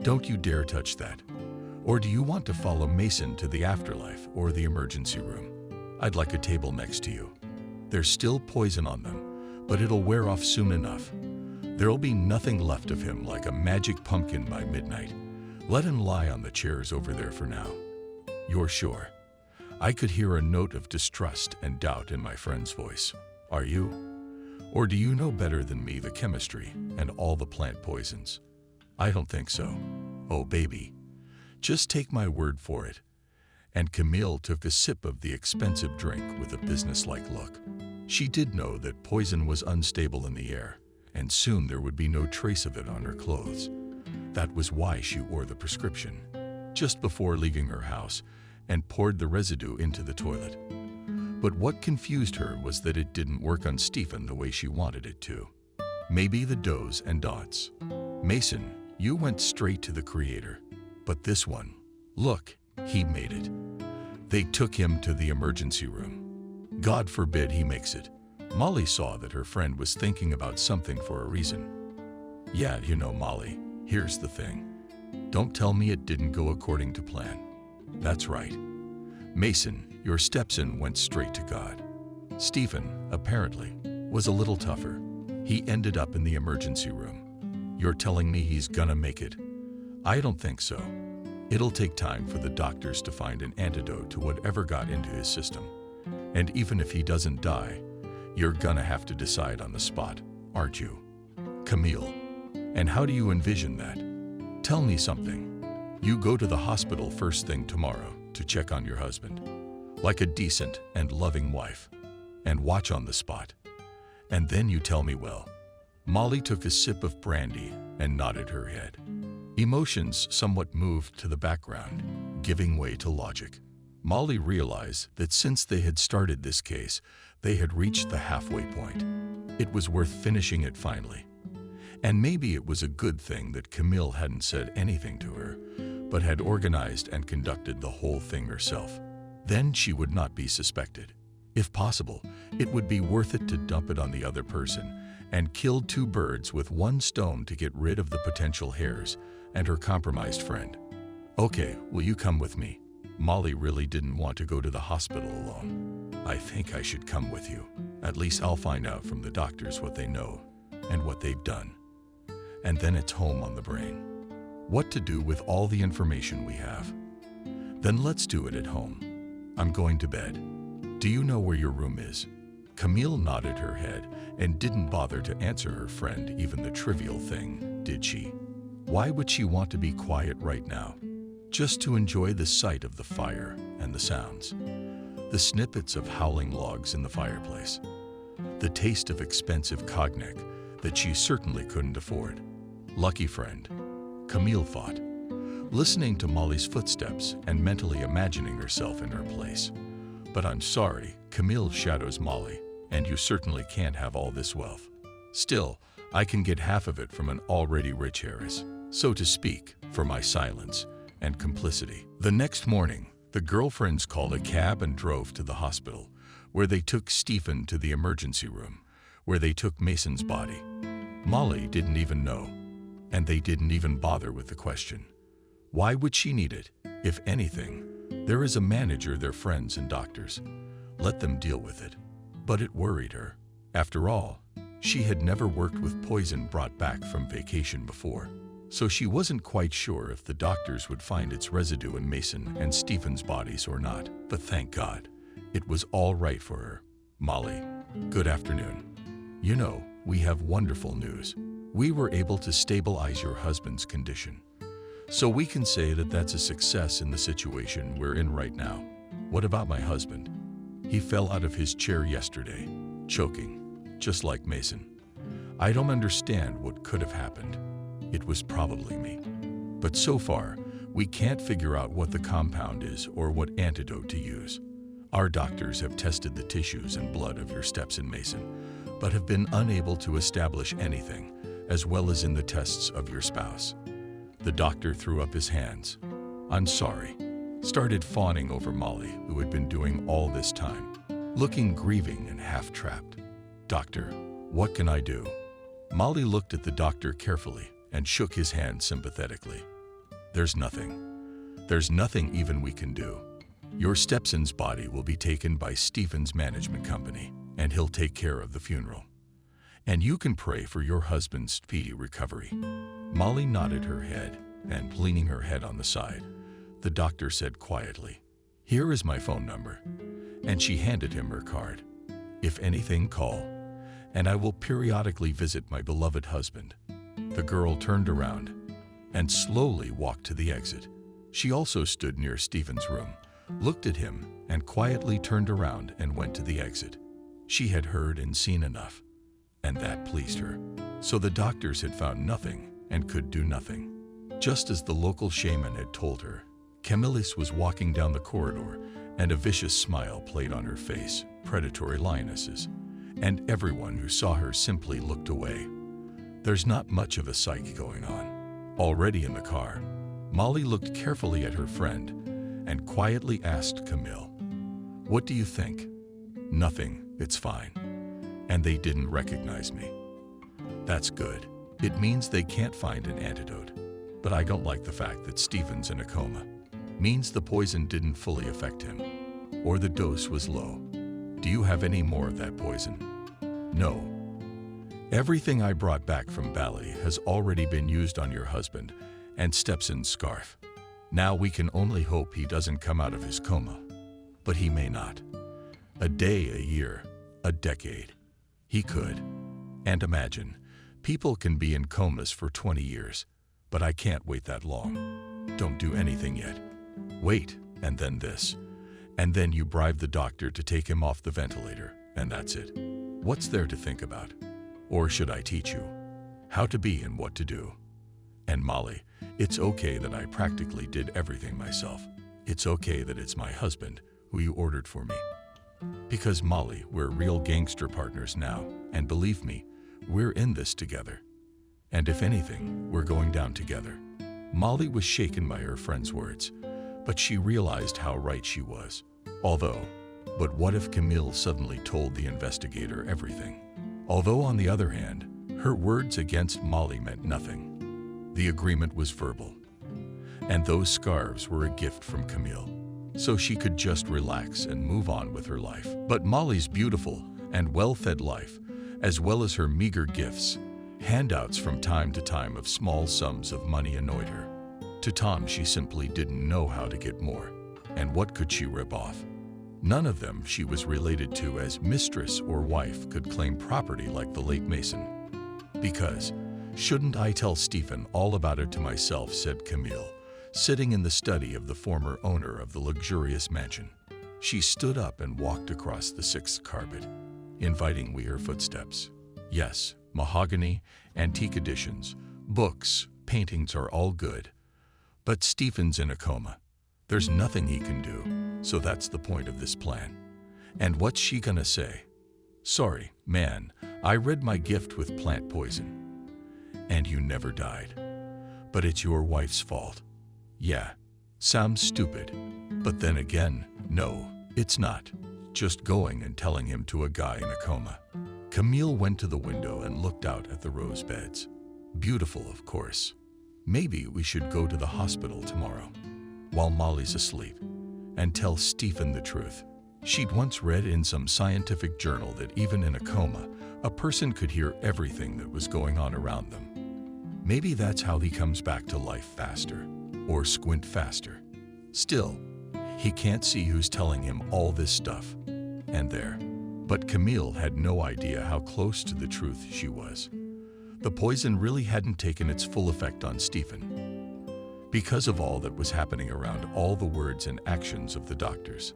Speaker 1: Don't you dare touch that. Or do you want to follow Mason to the afterlife or the emergency room? I'd like a table next to you. There's still poison on them, but it'll wear off soon enough. There'll be nothing left of him like a magic pumpkin by midnight. Let him lie on the chairs over there for now." "You're sure?" I could hear a note of distrust and doubt in my friend's voice. "Are you? Or do you know better than me the chemistry and all the plant poisons?" "I don't think so." "Oh, baby. Just take my word for it." And Camille took a sip of the expensive drink with a businesslike look. She did know that poison was unstable in the air, and soon there would be no trace of it on her clothes. That was why she wore the prescription just before leaving her house and poured the residue into the toilet. But what confused her was that it didn't work on Stephen the way she wanted it to. Maybe the does and dots. "Mason, you went straight to the creator. But this one, look, he made it." They took him to the emergency room. God forbid he makes it. Molly saw that her friend was thinking about something for a reason. Yeah, you know, Molly, here's the thing. Don't tell me it didn't go according to plan. That's right. Mason, your stepson went straight to God. Stephen, apparently, was a little tougher. He ended up in the emergency room. You're telling me he's gonna make it? I don't think so. It'll take time for the doctors to find an antidote to whatever got into his system. And even if he doesn't die, you're gonna have to decide on the spot, aren't you? Camille, and how do you envision that? Tell me something. You go to the hospital first thing tomorrow to check on your husband, like a decent and loving wife, and watch on the spot. And then you tell me, well, Molly took a sip of brandy and nodded her head. Emotions somewhat moved to the background, giving way to logic. Molly realized that since they had started this case, they had reached the halfway point. It was worth finishing it finally. And maybe it was a good thing that Camille hadn't said anything to her, but had organized and conducted the whole thing herself. Then she would not be suspected. If possible, it would be worth it to dump it on the other person and kill two birds with one stone to get rid of the potential heirs and her compromised friend. Okay, will you come with me? Molly really didn't want to go to the hospital alone. I think I should come with you. At least I'll find out from the doctors what they know and what they've done. And then it's home on the brain. What to do with all the information we have. Then let's do it at home. I'm going to bed. Do you know where your room is? Camille nodded her head and didn't bother to answer her friend even the trivial thing, did she? Why would she want to be quiet right now? Just to enjoy the sight of the fire and the sounds. The snippets of howling logs in the fireplace. The taste of expensive cognac that she certainly couldn't afford. Lucky friend, Camille thought, listening to Molly's footsteps and mentally imagining herself in her place. But I'm sorry, Camille shadows Molly, and you certainly can't have all this wealth. Still, I can get half of it from an already rich heiress, so to speak, for my silence and complicity. The next morning, the girlfriends called a cab and drove to the hospital, where they took Stephen to the emergency room, where they took Mason's body. Molly didn't even know, and they didn't even bother with the question. Why would she need it? If anything, there is a manager, their friends and doctors. Let them deal with it. But it worried her. After all, she had never worked with poison brought back from vacation before, so she wasn't quite sure if the doctors would find its residue in Mason and Stephen's bodies or not. But thank God, it was all right for her. Molly, good afternoon. You know, we have wonderful news. We were able to stabilize your husband's condition. So we can say that that's a success in the situation we're in right now. What about my husband? He fell out of his chair yesterday, choking, just like Mason. I don't understand what could have happened. It was probably me. But so far, we can't figure out what the compound is or what antidote to use. Our doctors have tested the tissues and blood of your stepson Mason, but have been unable to establish anything, as well as in the tests of your spouse. The doctor threw up his hands. I'm sorry. Started fawning over Molly, who had been doing all this time, looking grieving and half-trapped. Doctor, what can I do? Molly looked at the doctor carefully and shook his hand sympathetically. There's nothing. There's nothing even we can do. Your stepson's body will be taken by Stephen's management company, and he'll take care of the funeral. And you can pray for your husband's speedy recovery. Molly nodded her head, and leaning her head on the side, the doctor said quietly, "Here is my phone number." And she handed him her card. "If anything, call, and I will periodically visit my beloved husband." The girl turned around and slowly walked to the exit. She also stood near Stephen's room, looked at him, and quietly turned around and went to the exit. She had heard and seen enough, and that pleased her. So the doctors had found nothing and could do nothing. Just as the local shaman had told her, Camillus was walking down the corridor, and a vicious smile played on her face, predatory lionesses, and everyone who saw her simply looked away. There's not much of a psyche going on. Already in the car, Molly looked carefully at her friend and quietly asked Camille, "What do you think?" Nothing, it's fine. And they didn't recognize me. That's good. It means they can't find an antidote. But I don't like the fact that Stephen's in a coma. Means the poison didn't fully affect him. Or the dose was low. Do you have any more of that poison? No. Everything I brought back from Bali has already been used on your husband and Stephen's scarf. Now we can only hope he doesn't come out of his coma. But he may not. A day, a year, a decade. He could. And imagine, people can be in comas for 20 years, but I can't wait that long. Don't do anything yet. Wait, and then this. And then you bribe the doctor to take him off the ventilator, and that's it. What's there to think about? Or should I teach you how to be and what to do? And Molly, it's okay that I practically did everything myself. It's okay that it's my husband who you ordered for me. Because Molly, we're real gangster partners now, and believe me, we're in this together. And if anything, we're going down together. Molly was shaken by her friend's words, but she realized how right she was. But what if Camille suddenly told the investigator everything? Although on the other hand, her words against Molly meant nothing. The agreement was verbal. And those scarves were a gift from Camille, so she could just relax and move on with her life. But Molly's beautiful and well-fed life, as well as her meager gifts, handouts from time to time of small sums of money annoyed her. To Tom, she simply didn't know how to get more. And what could she rip off? None of them she was related to as mistress or wife could claim property like the late Mason. Because, shouldn't I tell Stephen all about it to myself, said Camille, sitting in the study of the former owner of the luxurious mansion. She stood up and walked across the 6th carpet, inviting we her footsteps. Yes, mahogany, antique editions, books, paintings are all good. But Stephen's in a coma. There's nothing he can do, so that's the point of this plan. And what's she gonna say? Sorry, man, I read my gift with plant poison. And you never died. But it's your wife's fault. Yeah, sounds stupid. But then again, no, it's not. Just going and telling him to a guy in a coma. Camille went to the window and looked out at the rose beds. Beautiful, of course. Maybe we should go to the hospital tomorrow, while Molly's asleep, and tell Stephen the truth. She'd once read in some scientific journal that even in a coma, a person could hear everything that was going on around them. Maybe that's how he comes back to life faster, or squint faster. Still, he can't see who's telling him all this stuff. And there. But Camille had no idea how close to the truth she was. The poison really hadn't taken its full effect on Stephen. Because of all that was happening around all the words and actions of the doctors,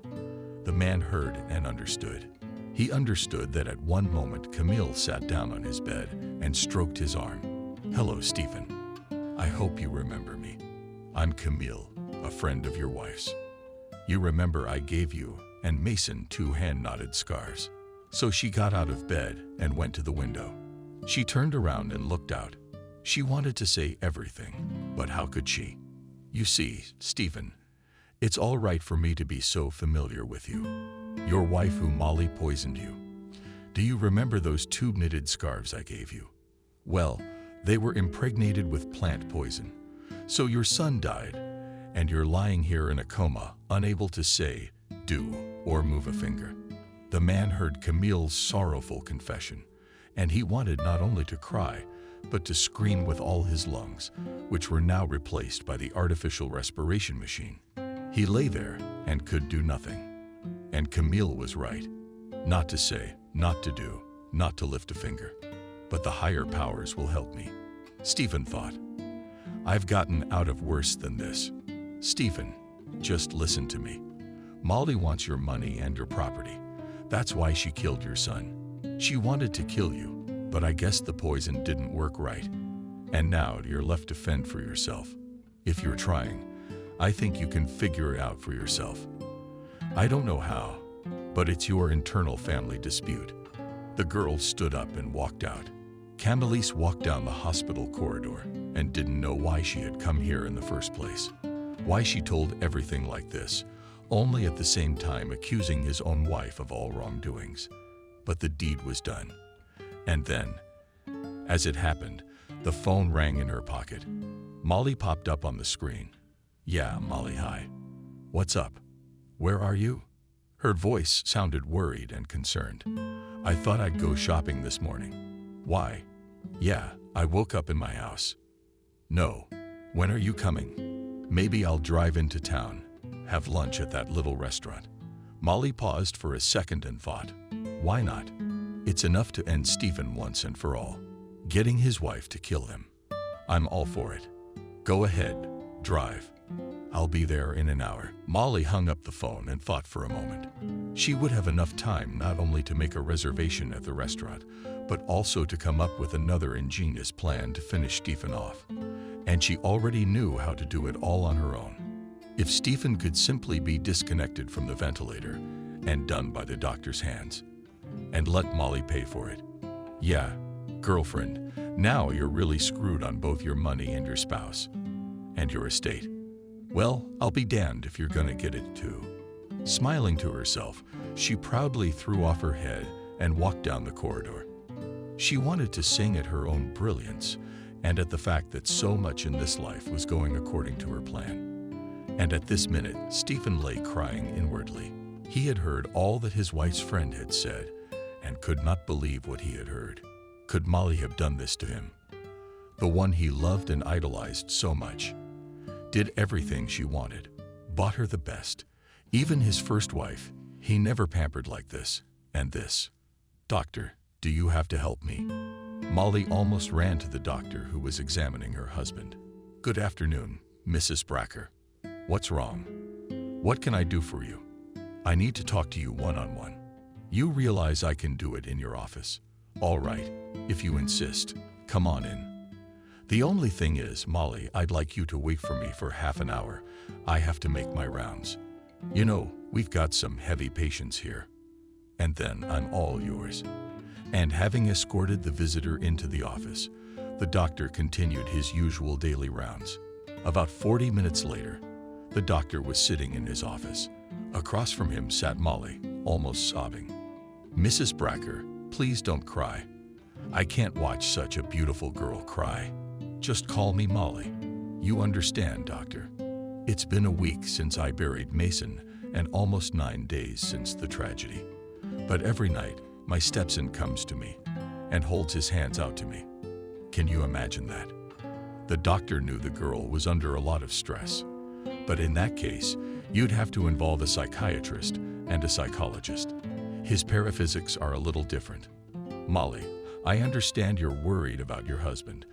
Speaker 1: the man heard and understood. He understood that at one moment Camille sat down on his bed and stroked his arm. Hello, Stephen. I hope you remember me. I'm Camille, a friend of your wife's. You remember I gave you and Mason 2 hand-knotted scarves. So she got out of bed and went to the window. She turned around and looked out. She wanted to say everything, but how could she? You see, Stephen, it's all right for me to be so familiar with you. Your wife who Molly poisoned you. Do you remember those 2 knitted scarves I gave you? Well, they were impregnated with plant poison. So your son died, and you're lying here in a coma, unable to say, do, or move a finger. The man heard Camille's sorrowful confession, and he wanted not only to cry, but to scream with all his lungs, which were now replaced by the artificial respiration machine. He lay there and could do nothing. And Camille was right. Not to say, not to do, not to lift a finger. But the higher powers will help me. Stephen thought. I've gotten out of worse than this. Stephen, just listen to me. Molly wants your money and your property. That's why she killed your son. She wanted to kill you, but I guess the poison didn't work right. And now you're left to fend for yourself. If you're trying, I think you can figure it out for yourself. I don't know how, but it's your internal family dispute. The girl stood up and walked out. Camille walked down the hospital corridor and didn't know why she had come here in the first place. Why she told everything like this, only at the same time accusing his own wife of all wrongdoings. But the deed was done. And then, as it happened, the phone rang in her pocket. Molly popped up on the screen. "Yeah, Molly, hi. What's up? Where are you?" Her voice sounded worried and concerned. "I thought I'd go shopping this morning." "Why?" "Yeah, I woke up in my house." "No. When are you coming?" "Maybe I'll drive into town, have lunch at that little restaurant." Molly paused for a second and thought, why not? It's enough to end Stephen once and for all. Getting his wife to kill him. I'm all for it. Go ahead, drive. I'll be there in an hour. Molly hung up the phone and thought for a moment. She would have enough time not only to make a reservation at the restaurant, but also to come up with another ingenious plan to finish Stephen off. And she already knew how to do it all on her own. If Stephen could simply be disconnected from the ventilator and done by the doctor's hands, and let Molly pay for it. Yeah, girlfriend, now you're really screwed on both your money and your spouse, and your estate. Well, I'll be damned if you're gonna get it too. Smiling to herself, she proudly threw off her head and walked down the corridor. She wanted to sing at her own brilliance and at the fact that so much in this life was going according to her plan. And at this minute, Stephen lay crying inwardly. He had heard all that his wife's friend had said and could not believe what he had heard. Could Molly have done this to him? The one he loved and idolized so much. Did everything she wanted, bought her the best. Even his first wife, he never pampered like this. And this. Doctor, do you have to help me? Molly almost ran to the doctor who was examining her husband. Good afternoon, Mrs. Bracker. What's wrong? What can I do for you? I need to talk to you one-on-one. You realize I can do it in your office. All right, if you insist, come on in. The only thing is, Molly, I'd like you to wait for me for half an hour. I have to make my rounds. You know, we've got some heavy patients here. And then I'm all yours. And having escorted the visitor into the office, the doctor continued his usual daily rounds. About 40 minutes later, the doctor was sitting in his office. Across from him sat Molly, almost sobbing. Mrs. Bracker, please don't cry. I can't watch such a beautiful girl cry. Just call me Molly. You understand, doctor. It's been a week since I buried Mason and almost 9 days since the tragedy. But every night, my stepson comes to me and holds his hands out to me. Can you imagine that? The doctor knew the girl was under a lot of stress. But in that case, you'd have to involve a psychiatrist and a psychologist. His paraphysics are a little different. Molly, I understand you're worried about your husband,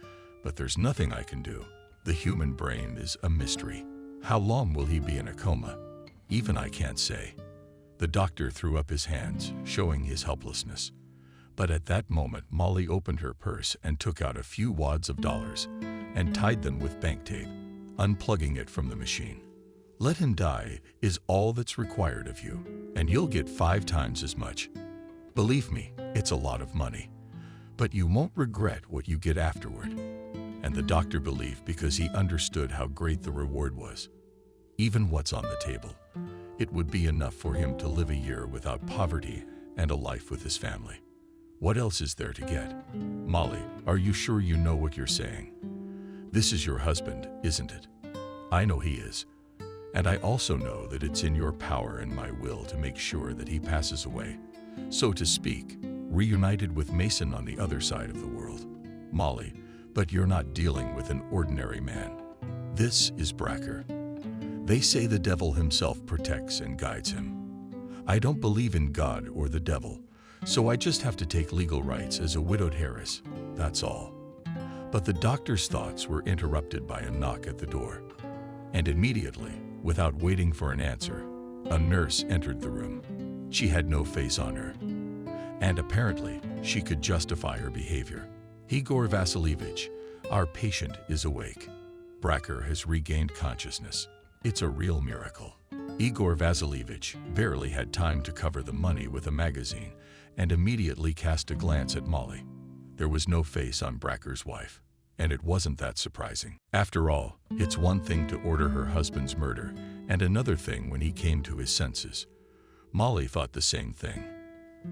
Speaker 1: but there's nothing I can do. The human brain is a mystery. How long will he be in a coma? Even I can't say. The doctor threw up his hands, showing his helplessness. But at that moment, Molly opened her purse and took out a few wads of dollars and tied them with bank tape, unplugging it from the machine. Let him die is all that's required of you, and you'll get 5 times as much. Believe me, it's a lot of money, but you won't regret what you get afterward. And the doctor believed because he understood how great the reward was. Even what's on the table, it would be enough for him to live a year without poverty and a life with his family. What else is there to get? Molly, are you sure you know what you're saying? This is your husband, isn't it? I know he is. And I also know that it's in your power and my will to make sure that he passes away, so to speak, reunited with Mason on the other side of the world. Molly, but you're not dealing with an ordinary man. This is Bracker. They say the devil himself protects and guides him. I don't believe in God or the devil, so I just have to take legal rights as a widowed heiress, that's all. But the doctor's thoughts were interrupted by a knock at the door. And immediately, without waiting for an answer, a nurse entered the room. She had no face on her. And apparently, she could justify her behavior. Igor Vasilievich, our patient is awake. Bracker has regained consciousness. It's a real miracle. Igor Vasilievich barely had time to cover the money with a magazine and immediately cast a glance at Molly. There was no face on Bracker's wife. and it wasn't that surprising. After all, it's one thing to order her husband's murder, and another thing when he came to his senses. Molly thought the same thing.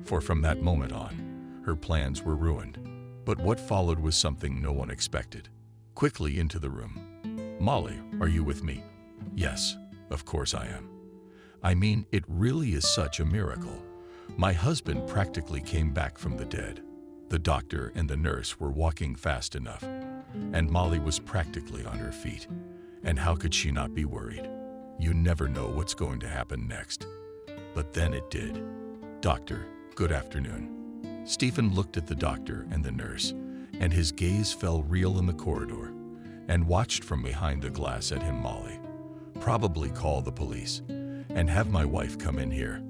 Speaker 1: For from that moment on, her plans were ruined. But what followed was something no one expected. Quickly into the room. "Molly, are you with me?" "Yes, of course I am." "I mean, it really is such a miracle. My husband practically came back from the dead. The doctor and the nurse were walking fast enough, and Molly was practically on her feet. And how could she not be worried? You never know what's going to happen next." But then it did. "Doctor, good afternoon." Stephen looked at the doctor and the nurse, and his gaze fell real in the corridor, and watched from behind the glass at him. "Molly, probably call the police, and have my wife come in here.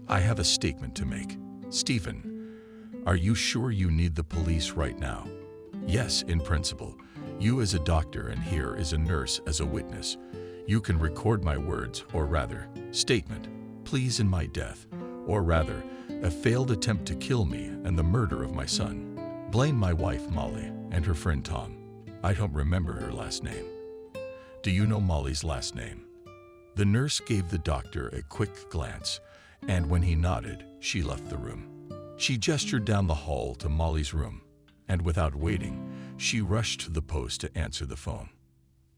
Speaker 1: I have a statement to make." "Stephen, are you sure you need the police right now?" "Yes, in principle. You as a doctor and here is a nurse as a witness. You can record my words, or rather, statement, pleas in my death, or rather, a failed attempt to kill me and the murder of my son. Blame my wife, Molly, and her friend Tom. I don't remember her last name." "Do you know Molly's last name?" The nurse gave the doctor a quick glance, and when he nodded, she left the room. She gestured down the hall to Molly's room, and without waiting, she rushed to the post to answer the phone.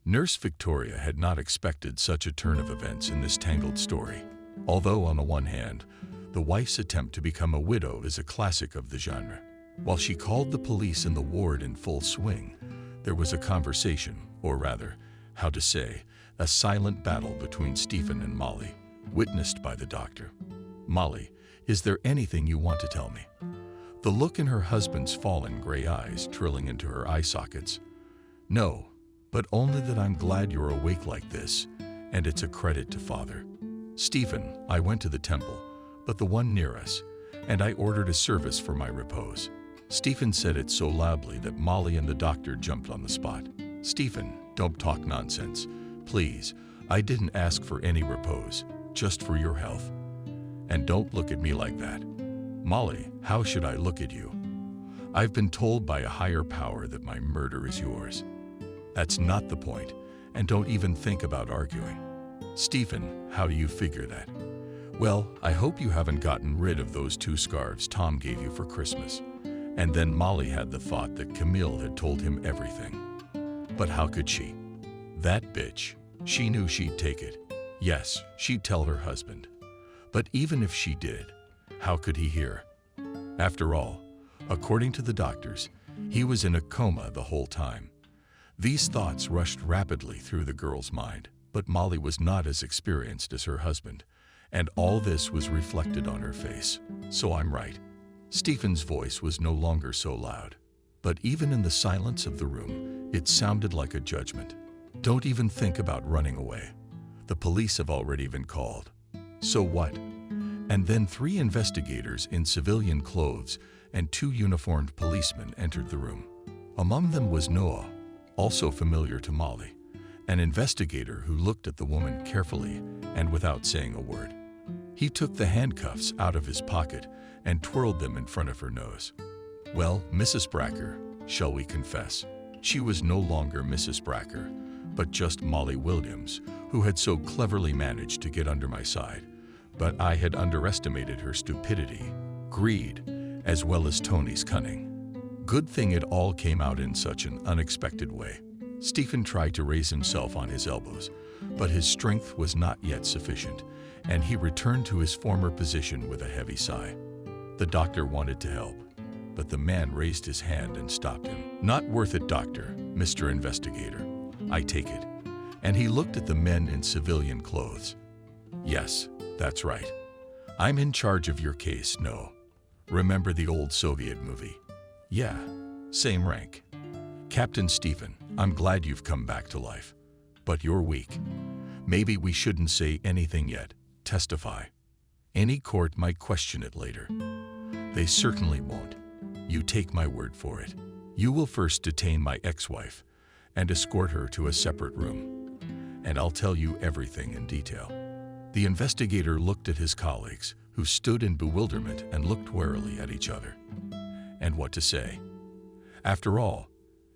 Speaker 1: Nurse Victoria had not expected such a turn of events in this tangled story. Although, on the one hand, the wife's attempt to become a widow is a classic of the genre, while she called the police in the ward in full swing, there was a conversation, or rather, how to say, a silent battle between Stephen and Molly, witnessed by the doctor. "Molly, is there anything you want to tell me?" The look in her husband's fallen gray eyes trilling into her eye sockets. "No, but only that I'm glad you're awake like this, and it's a credit to Father. Stephen, I went to the temple, but the one near us, and I ordered a service for my repose." Stephen said it so loudly that Molly and the doctor jumped on the spot. "Stephen, don't talk nonsense. Please, I didn't ask for any repose, just for your health. And don't look at me like that." "Molly, how should I look at you? I've been told by a higher power that my murder is yours." "That's not the point, and don't even think about arguing." "Stephen, how do you figure that?" "Well, I hope you haven't gotten rid of those 2 scarves Tom gave you for Christmas." And then Molly had the thought that Camille had told him everything. But how could she? That bitch. She knew she'd take it. Yes, she'd tell her husband. But even if she did, how could he hear? After all, according to the doctors, he was in a coma the whole time. These thoughts rushed rapidly through the girl's mind, but Molly was not as experienced as her husband, and all this was reflected on her face. "So I'm right." Stephen's voice was no longer so loud, but even in the silence of the room, it sounded like a judgment. "Don't even think about running away. The police have already been called." "So what?" And then 3 investigators in civilian clothes and 2 uniformed policemen entered the room. Among them was Noah, also familiar to Molly, an investigator who looked at the woman carefully and without saying a word. He took the handcuffs out of his pocket and twirled them in front of her nose. "Well, Mrs. Bracker, shall we confess?" She was no longer Mrs. Bracker, but just Molly Williams, who had so cleverly managed to get under my side. But I had underestimated her stupidity, greed, as well as Tony's cunning. Good thing it all came out in such an unexpected way. Stephen tried to raise himself on his elbows, but his strength was not yet sufficient, and he returned to his former position with a heavy sigh. The doctor wanted to help, but the man raised his hand and stopped him. "Not worth it, doctor, Mr. Investigator. I take it." And he looked at the men in civilian clothes. "Yes, that's right. I'm in charge of your case, no. Remember the old Soviet movie? Yeah, same rank. Captain Stephen, I'm glad you've come back to life. But you're weak. Maybe we shouldn't say anything yet. Testify. Any court might question it later. They certainly won't. You take my word for it. You will first detain my ex-wife and escort her to a separate room, and I'll tell you everything in detail." The investigator looked at his colleagues, who stood in bewilderment and looked warily at each other. And what to say? After all,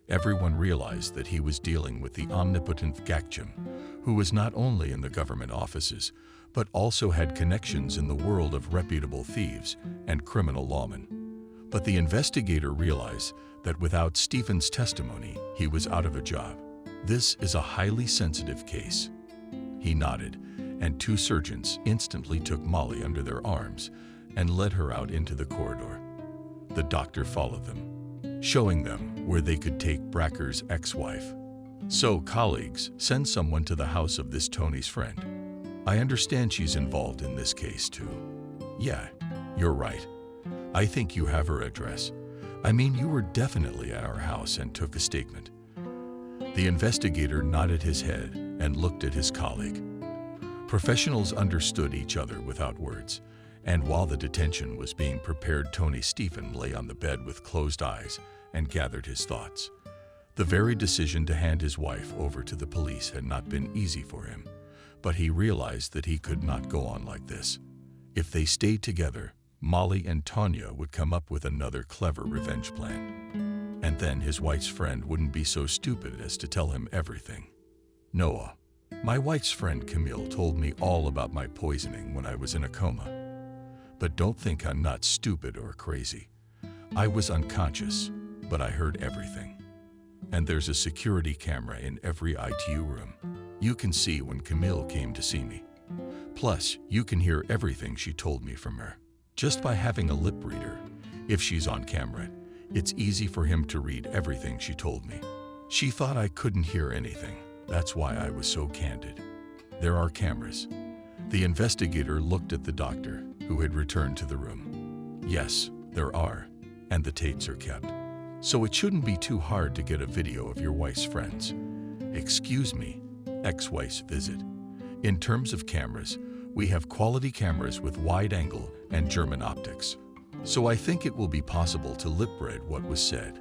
Speaker 1: Everyone realized that he was dealing with the omnipotent Gakcham, who was not only in the government offices, but also had connections in the world of reputable thieves and criminal lawmen. But the investigator realized that without Stephen's testimony, he was out of a job. This is a highly sensitive case. He nodded, and two surgeons instantly took Molly under their arms and led her out into the corridor. The doctor followed them, showing them where they could take Bracker's ex-wife. "So, colleagues, send someone to the house of this Tony's friend. I understand she's involved in this case too." "Yeah, you're right. I think you have her address. I mean, you were definitely at our house and took a statement." The investigator nodded his head and looked at his colleague. Professionals understood each other without words, and while the detention was being prepared, Tony Stephen lay on the bed with closed eyes and gathered his thoughts. The very decision to hand his wife over to the police had not been easy for him, but he realized that he could not go on like this. If they stayed together, Molly and Tanya would come up with another clever revenge plan. And then his wife's friend wouldn't be so stupid as to tell him everything. "Noah, my wife's friend Camille told me all about my poisoning when I was in a coma. But don't think I'm not stupid or crazy. I was unconscious, but I heard everything. And there's a security camera in every ITU room. You can see when Camille came to see me. Plus, you can hear everything she told me from her. Just by having a lip reader, if she's on camera, it's easy for him to read everything she told me. She thought I couldn't hear anything. That's why I was so candid. There are cameras." The investigator looked at the doctor, who had returned to the room. "Yes, there are, and the tapes are kept. So it shouldn't be too hard to get a video of your wife's friends. Excuse me, ex-wife's visit. In terms of cameras, we have quality cameras with wide angle and German optics. So I think it will be possible to lip-read what was said."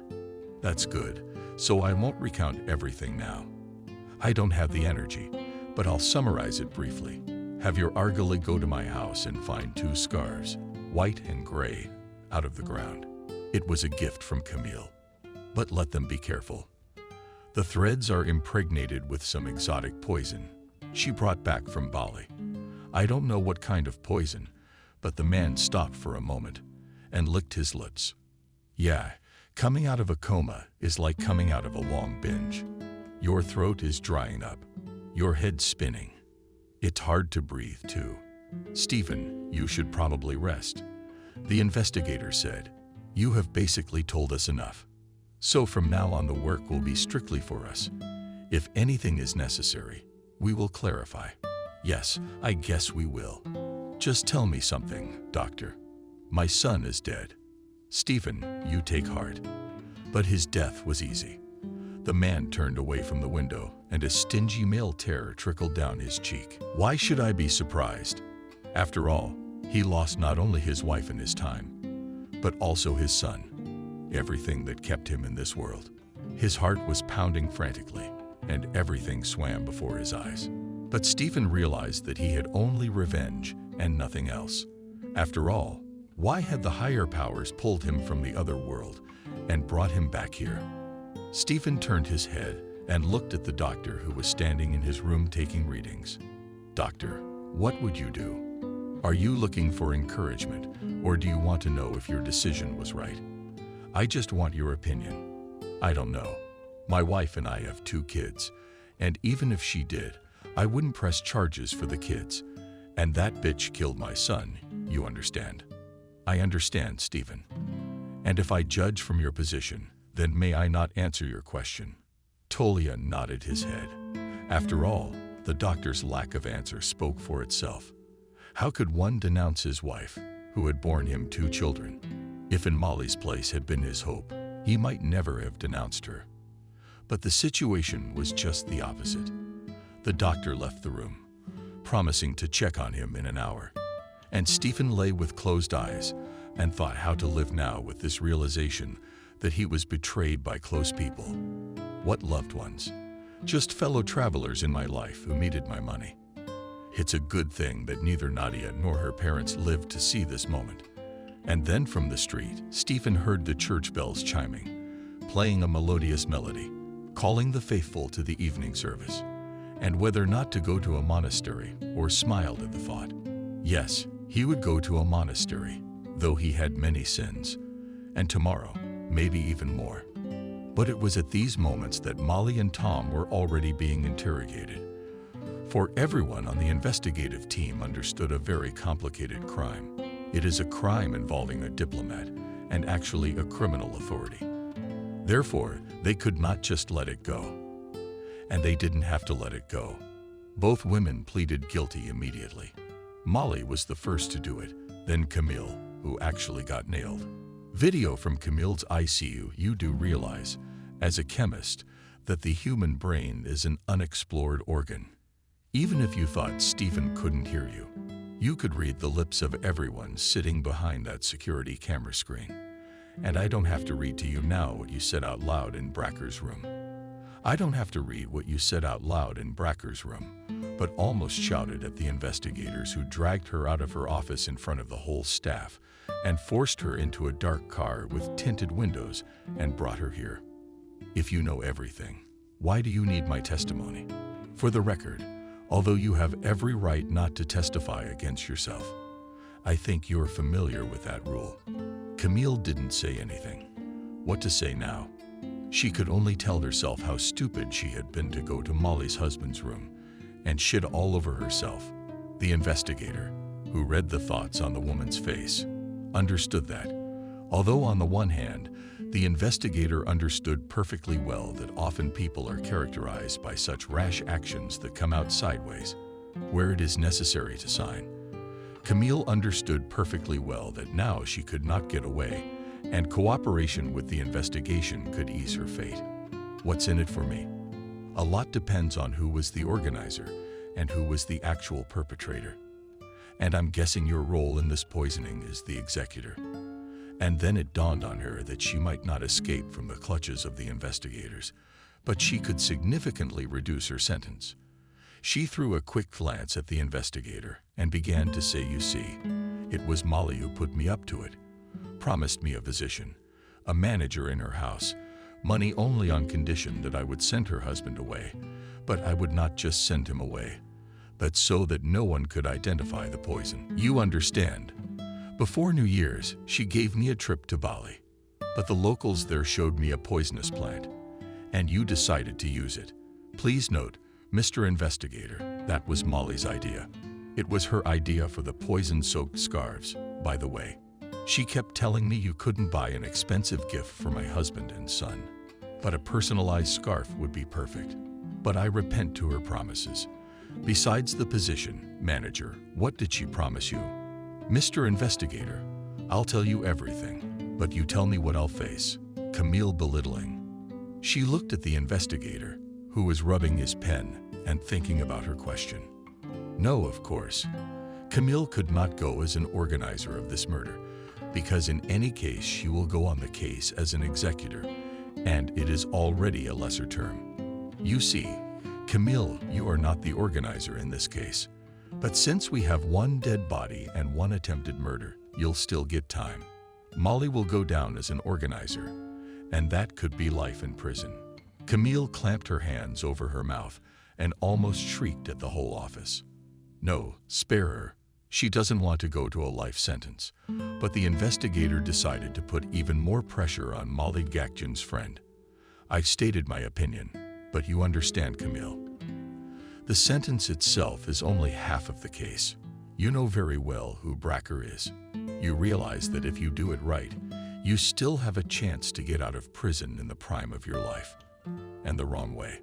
Speaker 1: "That's good, so I won't recount everything now. I don't have the energy, but I'll summarize it briefly. Have your Argyle go to my house and find 2 scarves, white and gray, out of the ground. It was a gift from Camille. But let them be careful. The threads are impregnated with some exotic poison she brought back from Bali. I don't know what kind of poison, but the man stopped for a moment and licked his lips. Yeah, coming out of a coma is like coming out of a long binge. Your throat is drying up, your head spinning. It's hard to breathe too. Stephen, you should probably rest." The investigator said, "You have basically told us enough. So from now on the work will be strictly for us. If anything is necessary, we will clarify." "Yes, I guess we will. Just tell me something, doctor. My son is dead. Stephen, you take heart. But his death was easy." The man turned away from the window, and a stingy male tear trickled down his cheek. "Why should I be surprised? After all, he lost not only his wife and his time, but also his son, everything that kept him in this world." His heart was pounding frantically, and everything swam before his eyes. But Stephen realized that he had only revenge and nothing else. After all, why had the higher powers pulled him from the other world and brought him back here? Stephen turned his head and looked at the doctor who was standing in his room taking readings. "Doctor, what would you do? Are you looking for encouragement, or do you want to know if your decision was right?" "I just want your opinion." "I don't know. My wife and I have 2 kids, and even if she did, I wouldn't press charges for the kids. And that bitch killed my son, you understand?" "I understand, Stephen. And if I judge from your position, then may I not answer your question?" Tolia nodded his head. After all, the doctor's lack of answer spoke for itself. How could one denounce his wife, who had borne him 2 children? If in Molly's place had been his hope, he might never have denounced her. But the situation was just the opposite. The doctor left the room, promising to check on him in an hour. And Stephen lay with closed eyes and thought how to live now with this realization that he was betrayed by close people. What loved ones? Just fellow travelers in my life who needed my money. It's a good thing that neither Nadia nor her parents lived to see this moment. And then from the street, Stephen heard the church bells chiming, playing a melodious melody, calling the faithful to the evening service, and whether not to go to a monastery or smiled at the thought. Yes, he would go to a monastery, though he had many sins, and tomorrow, maybe even more. But it was at these moments that Molly and Tom were already being interrogated. For everyone on the investigative team understood a very complicated crime. It is a crime involving a diplomat and actually a criminal authority. Therefore, they could not just let it go. And they didn't have to let it go. Both women pleaded guilty immediately. Molly was the first to do it, then Camille, who actually got nailed. Video from Camille's ICU. You do realize, as a chemist, that the human brain is an unexplored organ. Even if you thought Stephen couldn't hear you, you could read the lips of everyone sitting behind that security camera screen. And I don't have to read to you now what you said out loud in Bracker's room. I don't have to read what you said out loud in Bracker's room, but almost shouted at the investigators who dragged her out of her office in front of the whole staff and forced her into a dark car with tinted windows and brought her here. If you know everything, why do you need my testimony? For the record, although you have every right not to testify against yourself, I think you're familiar with that rule. Camille didn't say anything. What to say now? She could only tell herself how stupid she had been to go to Molly's husband's room and shit all over herself. The investigator, who read the thoughts on the woman's face, understood that. Although on the one hand, the investigator understood perfectly well that often people are characterized by such rash actions that come out sideways, where it is necessary to sign. Camille understood perfectly well that now she could not get away, and cooperation with the investigation could ease her fate. What's in it for me? A lot depends on who was the organizer and who was the actual perpetrator. And I'm guessing your role in this poisoning is the executor. And then it dawned on her that she might not escape from the clutches of the investigators, but she could significantly reduce her sentence. She threw a quick glance at the investigator and began to say, "You see, it was Molly who put me up to it. Promised me a position, a manager in her house, money only on condition that I would send her husband away, but I would not just send him away, but so that no one could identify the poison. You understand? Before New Year's, she gave me a trip to Bali, but the locals there showed me a poisonous plant, and you decided to use it. Please note, Mr. Investigator, that was Molly's idea. It was her idea for the poison-soaked scarves, by the way. She kept telling me you couldn't buy an expensive gift for my husband and son, but a personalized scarf would be perfect. But I repent to her promises. Besides the position, manager, what did she promise you? Mr. Investigator, I'll tell you everything, but you tell me what I'll face." Camille belittling. She looked at the investigator, who was rubbing his pen and thinking about her question. No, of course. Camille could not go as an organizer of this murder, because in any case she will go on the case as an executor, and it is already a lesser term. You see, Camille, you are not the organizer in this case. But since we have one dead body and one attempted murder, you'll still get time. Molly will go down as an organizer, and that could be life in prison. Camille clamped her hands over her mouth and almost shrieked at the whole office. No, spare her. She doesn't want to go to a life sentence. But the investigator decided to put even more pressure on Molly Gakjan's friend. I've stated my opinion, but you understand, Camille. The sentence itself is only half of the case. You know very well who Bracker is. You realize that if you do it right, you still have a chance to get out of prison in the prime of your life. And the wrong way.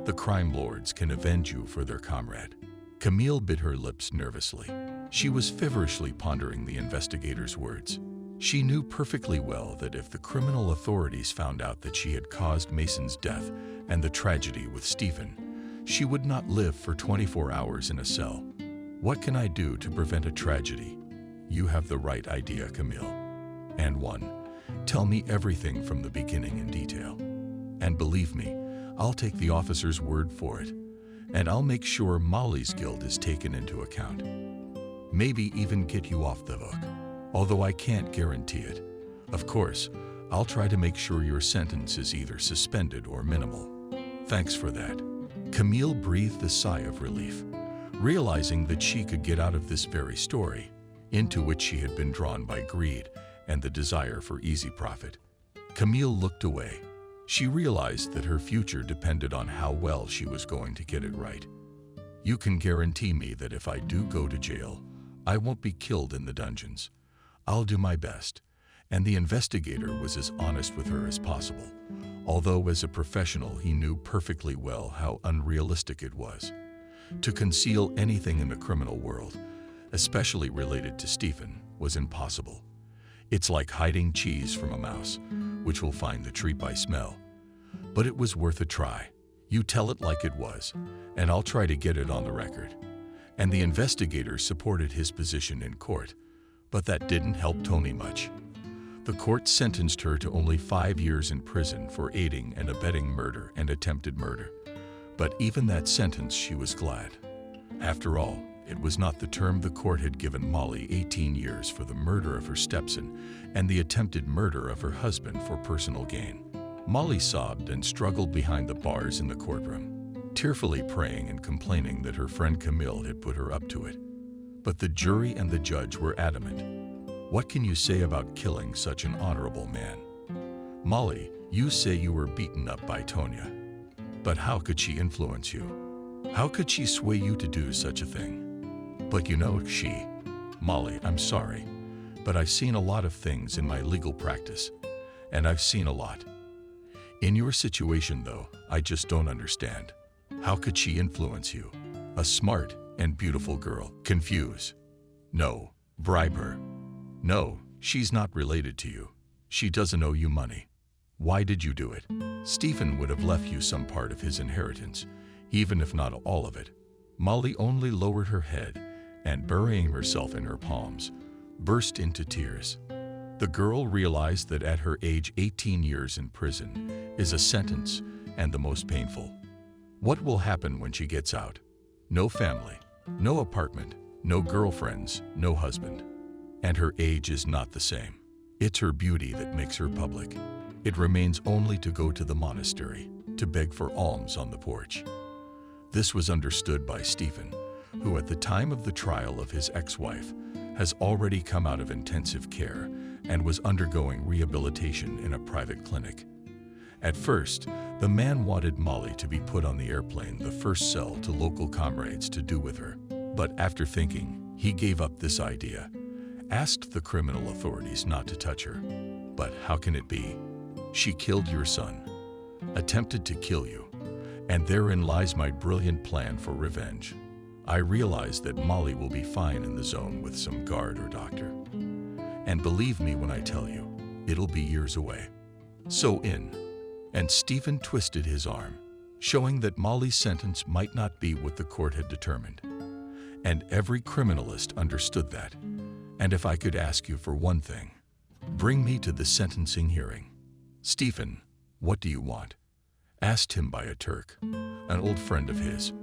Speaker 1: The crime lords can avenge you for their comrade. Camille bit her lips nervously. She was feverishly pondering the investigator's words. She knew perfectly well that if the criminal authorities found out that she had caused Mason's death and the tragedy with Stephen, she would not live for 24 hours in a cell. What can I do to prevent a tragedy? You have the right idea, Camille. And one, tell me everything from the beginning in detail. And believe me, I'll take the officer's word for it. And I'll make sure Molly's guilt is taken into account. Maybe even get you off the hook, although I can't guarantee it. Of course, I'll try to make sure your sentence is either suspended or minimal. Thanks for that." Camille breathed a sigh of relief, realizing that she could get out of this very story, into which she had been drawn by greed and the desire for easy profit. Camille looked away. She realized that her future depended on how well she was going to get it right. "You can guarantee me that if I do go to jail, I won't be killed in the dungeons. I'll do my best." And the investigator was as honest with her as possible, although as a professional he knew perfectly well how unrealistic it was. To conceal anything in the criminal world, especially related to Stephen, was impossible. It's like hiding cheese from a mouse, which will find the treat by smell. But it was worth a try. "You tell it like it was, and I'll try to get it on the record." And the investigator supported his position in court, but that didn't help Tony much. The court sentenced her to only 5 years in prison for aiding and abetting murder and attempted murder. But even that sentence, she was glad. After all, it was not the term the court had given Molly, 18 years for the murder of her stepson and the attempted murder of her husband for personal gain. Molly sobbed and struggled behind the bars in the courtroom, tearfully praying and complaining that her friend Camille had put her up to it. But the jury and the judge were adamant. "What can you say about killing such an honorable man? Molly, you say you were beaten up by Tonya. But how could she influence you? How could she sway you to do such a thing? But you know, Molly, I'm sorry, but I've seen a lot of things in my legal practice, and I've seen a lot. In your situation, though, I just don't understand. How could she influence you? A smart and beautiful girl. Confuse. No. Bribe her. No, she's not related to you. She doesn't owe you money. Why did you do it? Stephen would have left you some part of his inheritance, even if not all of it." Molly only lowered her head and, burying herself in her palms, burst into tears. The girl realized that at her age, 18 years in prison is a sentence, and the most painful. What will happen when she gets out? No family, no apartment, no girlfriends, no husband. And her age is not the same. It's her beauty that makes her public. It remains only to go to the monastery, to beg for alms on the porch. This was understood by Stephen, who at the time of the trial of his ex-wife has already come out of intensive care and was undergoing rehabilitation in a private clinic. At first, the man wanted Molly to be put on the airplane, the first cell to local comrades to do with her. But after thinking, he gave up this idea, asked the criminal authorities not to touch her. "But how can it be? She killed your son, attempted to kill you, and therein lies my brilliant plan for revenge. I realize that Molly will be fine in the zone with some guard or doctor. And believe me when I tell you, it'll be years away. So in." And Stephen twisted his arm, showing that Molly's sentence might not be what the court had determined. And every criminalist understood that. "And if I could ask you for one thing, bring me to the sentencing hearing." "Stephen, what do you want?" asked him by a Turk, an old friend of his.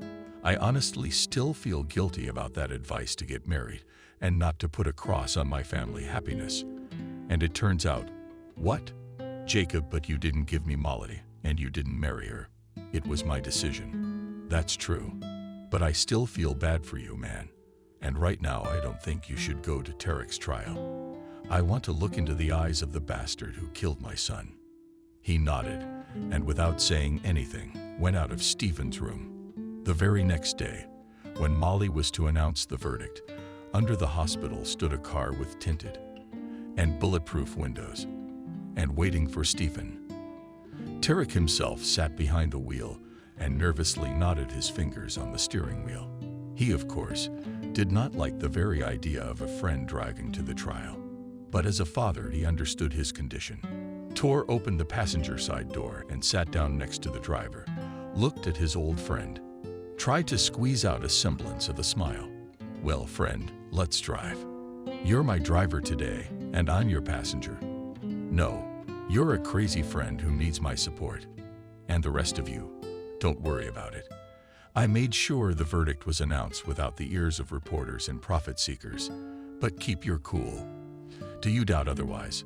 Speaker 1: "I honestly still feel guilty about that advice to get married and not to put a cross on my family happiness. And it turns out, what? Jacob, but you didn't give me Molly, and you didn't marry her. It was my decision." "That's true. But I still feel bad for you, man. And right now, I don't think you should go to Tarek's trial. I want to look into the eyes of the bastard who killed my son." He nodded, and without saying anything, went out of Stephen's room. The very next day, when Molly was to announce the verdict, under the hospital stood a car with tinted and bulletproof windows, and waiting for Stephen. Tarek himself sat behind the wheel and nervously knotted his fingers on the steering wheel. He, of course, did not like the very idea of a friend driving to the trial. But as a father, he understood his condition. Tor opened the passenger side door and sat down next to the driver, looked at his old friend, tried to squeeze out a semblance of a smile. "Well, friend, let's drive. You're my driver today, and I'm your passenger. No, you're a crazy friend who needs my support. And the rest of you, don't worry about it. I made sure the verdict was announced without the ears of reporters and profit seekers. But keep your cool. Do you doubt otherwise?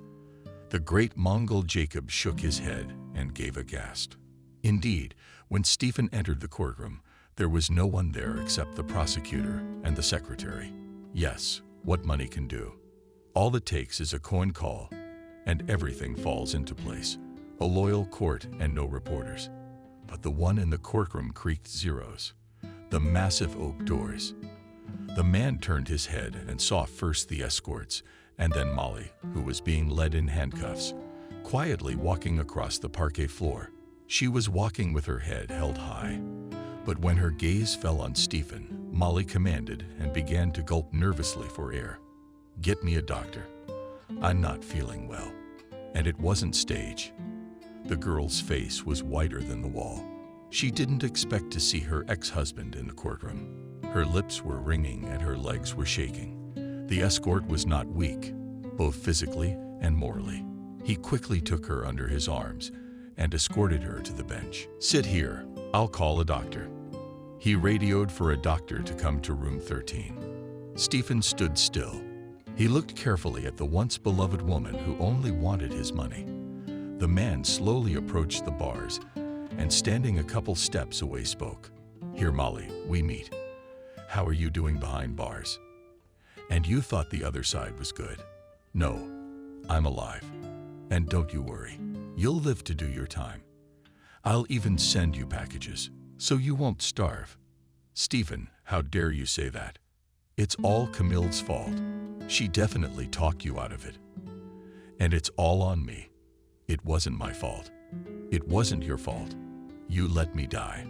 Speaker 1: The great Mongol Jacob shook his head and gave a gasp. Indeed, when Stephen entered the courtroom, there was no one there except the prosecutor and the secretary. Yes, what money can do. All it takes is a coin call, and everything falls into place. A loyal court and no reporters. But the one in the courtroom creaked zeros. The massive oak doors. The man turned his head and saw first the escorts, and then Molly, who was being led in handcuffs, quietly walking across the parquet floor. She was walking with her head held high. But when her gaze fell on Stephen, Molly commanded and began to gulp nervously for air. "Get me a doctor. I'm not feeling well." And it wasn't stage. The girl's face was whiter than the wall. She didn't expect to see her ex-husband in the courtroom. Her lips were ringing and her legs were shaking. The escort was not weak, both physically and morally. He quickly took her under his arms and escorted her to the bench. "Sit here. I'll call a doctor." He radioed for a doctor to come to room 13. Stephen stood still. He looked carefully at the once beloved woman who only wanted his money. The man slowly approached the bars and, standing a couple steps away, spoke. "Here, Molly, we meet. How are you doing behind bars? And you thought the other side was good? No, I'm alive. And don't you worry, you'll live to do your time. I'll even send you packages, so you won't starve." "Stephen, how dare you say that? It's all Camille's fault. She definitely talked you out of it. And it's all on me. It wasn't my fault. It wasn't your fault. You let me die.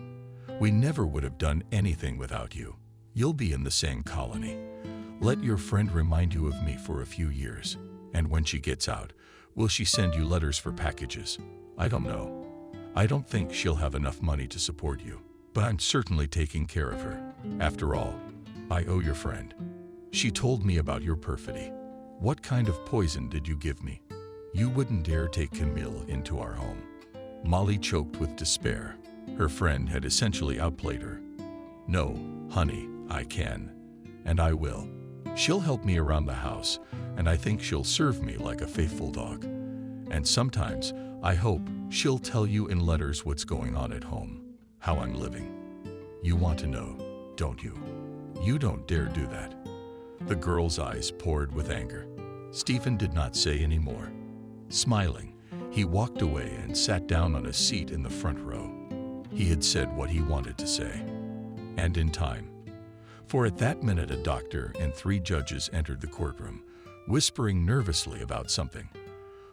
Speaker 1: We never would have done anything without you. You'll be in the same colony. Let your friend remind you of me for a few years. And when she gets out, will she send you letters for packages? I don't know. I don't think she'll have enough money to support you, but I'm certainly taking care of her. After all, I owe your friend. She told me about your perfidy. What kind of poison did you give me? You wouldn't dare take Camille into our home." Molly choked with despair. Her friend had essentially outplayed her. "No, honey, I can, and I will. She'll help me around the house, and I think she'll serve me like a faithful dog. And sometimes, I hope, she'll tell you in letters what's going on at home, how I'm living. You want to know, don't you? You don't dare do that." The girl's eyes poured with anger. Stephen did not say any more. Smiling, he walked away and sat down on a seat in the front row. He had said what he wanted to say. And in time. For at that minute a doctor and 3 judges entered the courtroom, whispering nervously about something.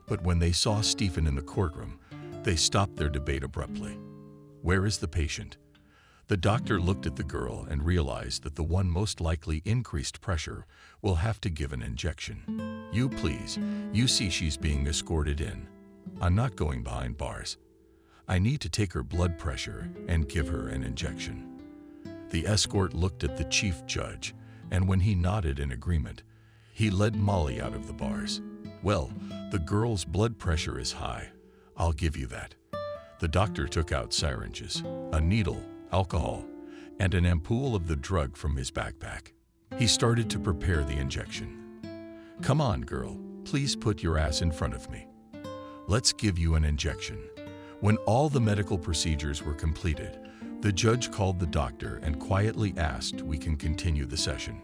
Speaker 1: But when they saw Stephen in the courtroom, they stopped their debate abruptly. "Where is the patient?" The doctor looked at the girl and realized that the one most likely increased pressure will have to give an injection. "You please, you see she's being escorted in. I'm not going behind bars. I need to take her blood pressure and give her an injection." The escort looked at the chief judge, and when he nodded in agreement, he led Molly out of the bars. "Well, the girl's blood pressure is high. I'll give you that." The doctor took out syringes, a needle, alcohol, and an ampoule of the drug from his backpack. He started to prepare the injection. "Come on, girl, please put your ass in front of me. Let's give you an injection." When all the medical procedures were completed, the judge called the doctor and quietly asked, "We can continue the session?"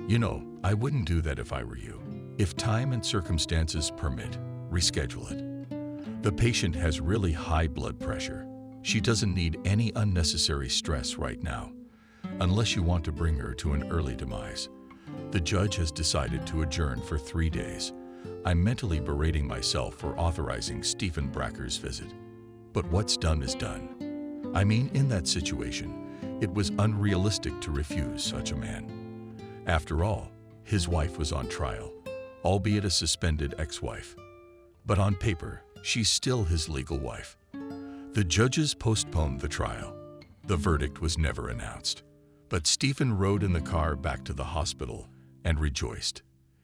Speaker 1: "You know, I wouldn't do that if I were you. If time and circumstances permit, reschedule it. The patient has really high blood pressure. She doesn't need any unnecessary stress right now, unless you want to bring her to an early demise. The judge has decided to adjourn for 3 days. I'm mentally berating myself for authorizing Stephen Bracker's visit. But what's done is done. I mean, in that situation, it was unrealistic to refuse such a man. After all, his wife was on trial, albeit a suspended ex-wife. But on paper, she's still his legal wife. The judges postponed the trial. The verdict was never announced. But Stephen rode in the car back to the hospital and rejoiced.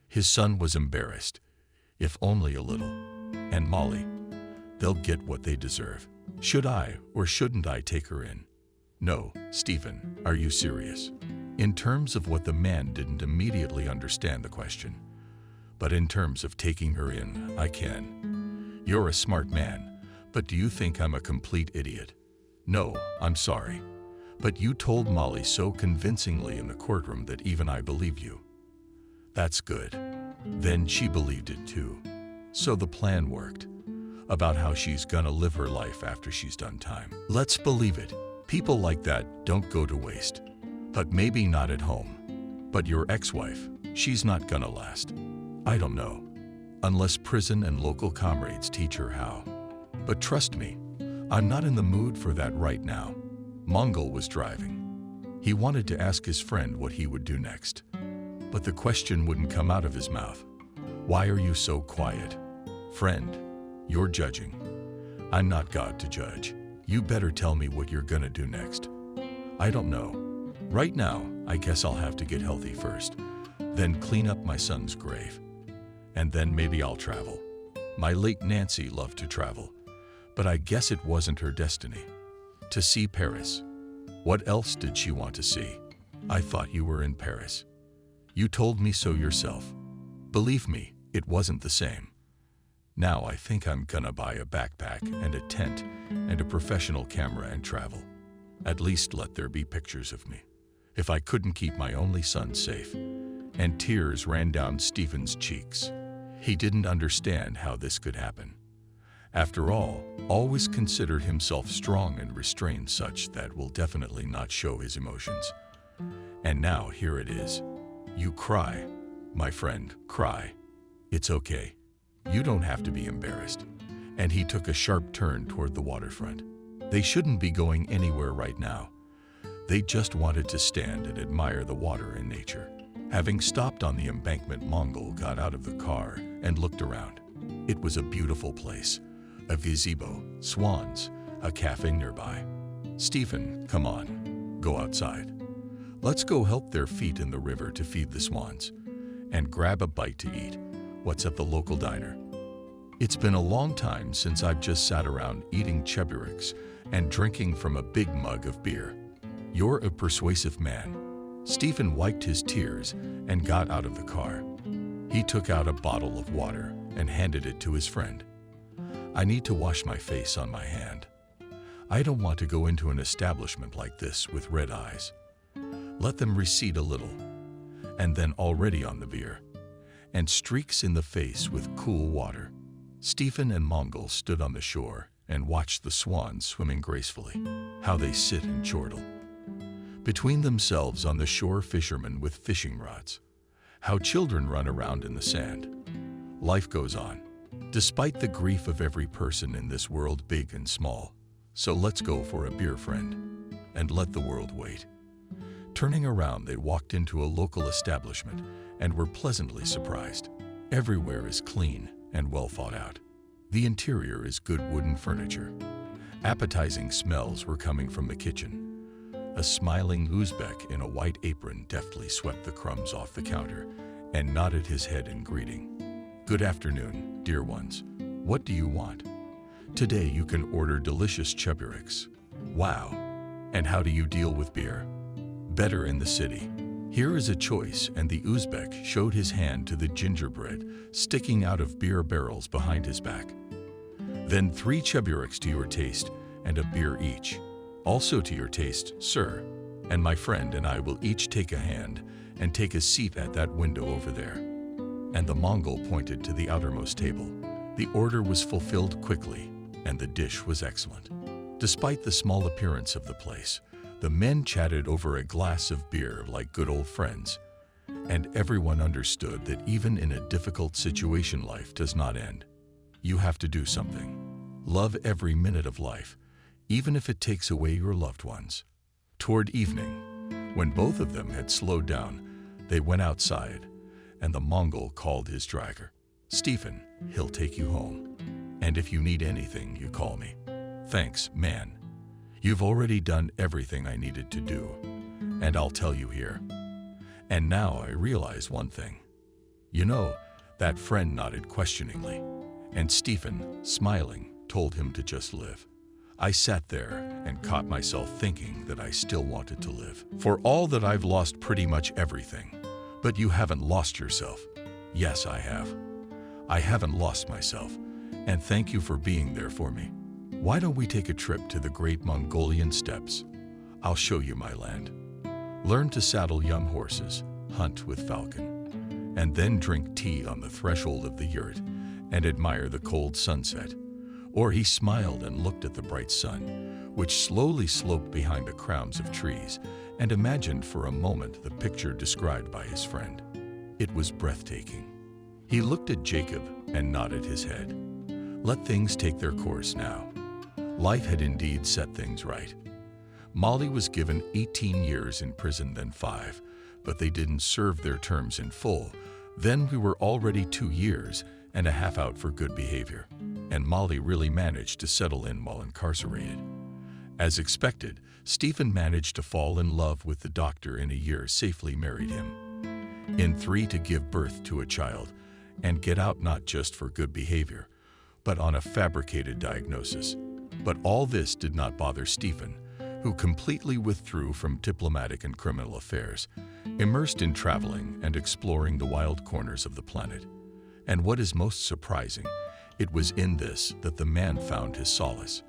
Speaker 1: His son was embarrassed, if only a little. And Molly, they'll get what they deserve. Should I or shouldn't I take her in? No, Stephen, are you serious? In terms of what the man didn't immediately understand the question. but in terms of taking her in, I can. You're a smart man, but do you think I'm a complete idiot? No, I'm sorry. But you told Molly so convincingly in the courtroom that even I believe you. That's good. Then she believed it too. So the plan worked. About how she's gonna live her life after she's done time. Let's believe it. People like that don't go to waste. But maybe not at home. But your ex-wife, she's not gonna last. I don't know. Unless prison and local comrades teach her how. But trust me, I'm not in the mood for that right now. Mongol was driving. He wanted to ask his friend what he would do next. But the question wouldn't come out of his mouth. Why are you so quiet? Friend, you're judging. I'm not God to judge. You better tell me what you're gonna do next. I don't know. Right now, I guess I'll have to get healthy first, then clean up my son's grave. And then maybe I'll travel. My late Nancy loved to travel, but I guess it wasn't her destiny. To see Paris. What else did she want to see? I thought you were in Paris. You told me so yourself. Believe me, it wasn't the same. Now I think I'm gonna buy a backpack and a tent and a professional camera and travel. At least let there be pictures of me. If I couldn't keep my only son safe. And tears ran down Stephen's cheeks. He didn't understand how this could happen. After all, always considered himself strong and restrained such that will definitely not show his emotions. And now here it is. You cry, my friend, cry. It's okay. You don't have to be embarrassed. And he took a sharp turn toward the waterfront. They shouldn't be going anywhere right now. They just wanted to stand and admire the water and nature. Having stopped on the embankment, Mongol got out of the car and looked around. It was a beautiful place. A gazebo, swans, a cafe nearby. Stephen, come on, go outside. Let's go help their feet in the river to feed the swans. And grab a bite to eat. What's at the local diner? It's been a long time since I've just sat around eating cheburiks and drinking from a big mug of beer. You're a persuasive man. Stephen wiped his tears and got out of the car. He took out a bottle of water and handed it to his friend. I need to wash my face on my hand. I don't want to go into an establishment like this with red eyes. Let them recede a little, and then already on the beer, and streaks in the face with cool water. Stephen and Mongol stood on the shore and watched the swans swimming gracefully, how they sit and chortle. Between themselves on the shore, fishermen with fishing rods, how children run around in the sand. Life goes on, despite the grief of every person in this world, big and small. So let's go for a beer, friend, and let the world wait. Turning around, they walked into a local establishment and were pleasantly surprised. Everywhere is clean and well thought out. The interior is good wooden furniture. Appetizing smells were coming from the kitchen. A smiling Uzbek in a white apron deftly swept the crumbs off the counter and nodded his head in greeting. Good afternoon, dear ones. What do you want? Today you can order delicious cheburiks. Wow. And how do you deal with beer? Better in the city. Here is a choice, and the Uzbek showed his hand to the gingerbread sticking out of beer barrels behind his back. Then 3 cheburiks to your taste and a beer each. Also to your taste, sir. And my friend and I will each take a hand and take a seat at that window over there. And the Mongol pointed to the outermost table. The order was fulfilled quickly, and the dish was excellent. Despite the small appearance of the place, the men chatted over a glass of beer like good old friends. And everyone understood that even in a difficult situation, life does not end. You have to do something. Love every minute of life, even if it takes away your loved ones. Toward evening, when both of them had slowed down, they went outside, and the Mongol called his driver. Stephen, he'll take you home. And if you need anything, you call me. Thanks, man. You've already done everything I needed to do, and I'll tell you here. And now I realize one thing. You know, that friend nodded questioningly, and Stephen, smiling, told him to just live. I sat there and caught myself thinking that I still wanted to live. For all that I've lost pretty much everything, but you haven't lost yourself. Yes, I have. I haven't lost myself, and thank you for being there for me. Why don't we take a trip to the Great Mongolian Steppes? I'll show you my land. Learn to saddle young horses, hunt with falcon, and then drink tea on the threshold of the yurt and admire the cold sunset. Or he smiled and looked at the bright sun, which slowly sloped behind the crowns of trees, and imagined for a moment the picture described by his friend. It was breathtaking. He looked at Jacob and nodded his head. Let things take their course now. Life had indeed set things right. Molly was given 18 years in prison, then 5, but they didn't serve their terms in full. Then we were already 2 years and a half out for good behavior, and Molly really managed to settle in while incarcerated. As expected, Stephen managed to fall in love with the doctor. In a year, safely married him. In 3, to give birth to a child and get out, not just for good behavior, but on a fabricated diagnosis. But all this did not bother Stephen, who completely withdrew from diplomatic and criminal affairs, immersed in traveling and exploring the wild corners of the planet. And what is most surprising, it was in this that the man found his solace.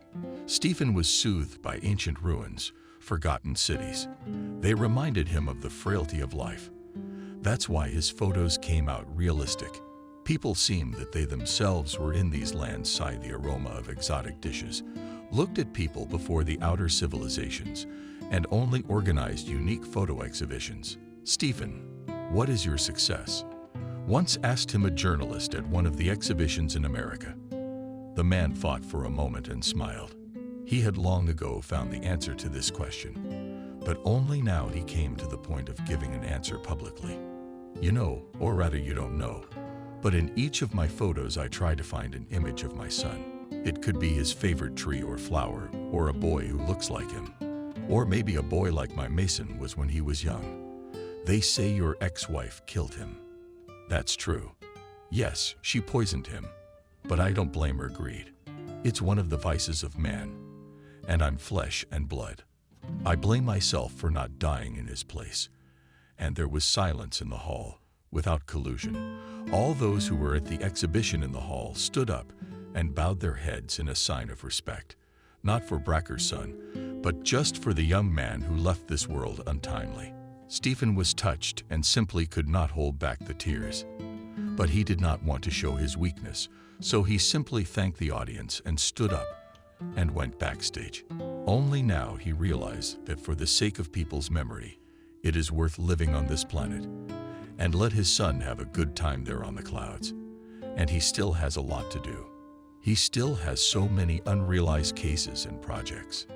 Speaker 1: Stephen was soothed by ancient ruins, forgotten cities. They reminded him of the frailty of life. That's why his photos came out realistic. People seemed that they themselves were in these lands, sighed the aroma of exotic dishes, looked at people before the outer civilizations, and only organized unique photo exhibitions. Stephen, what is your success? Once asked him a journalist at one of the exhibitions in America. The man thought for a moment and smiled. He had long ago found the answer to this question, but only now he came to the point of giving an answer publicly. You know, or rather you don't know, but in each of my photos I try to find an image of my son. It could be his favorite tree or flower, or a boy who looks like him, or maybe a boy like my Mason was when he was young. They say your ex-wife killed him. That's true. Yes, she poisoned him, but I don't blame her greed. It's one of the vices of man, and I'm flesh and blood. I blame myself for not dying in his place. And there was silence in the hall, without collusion. All those who were at the exhibition in the hall stood up and bowed their heads in a sign of respect, not for Bracker's son, but just for the young man who left this world untimely. Stephen was touched and simply could not hold back the tears. But he did not want to show his weakness, so he simply thanked the audience and stood up and went backstage. Only now he realized that for the sake of people's memory, it is worth living on this planet, and let his son have a good time there on the clouds. And he still has a lot to do. He still has so many unrealized cases and projects.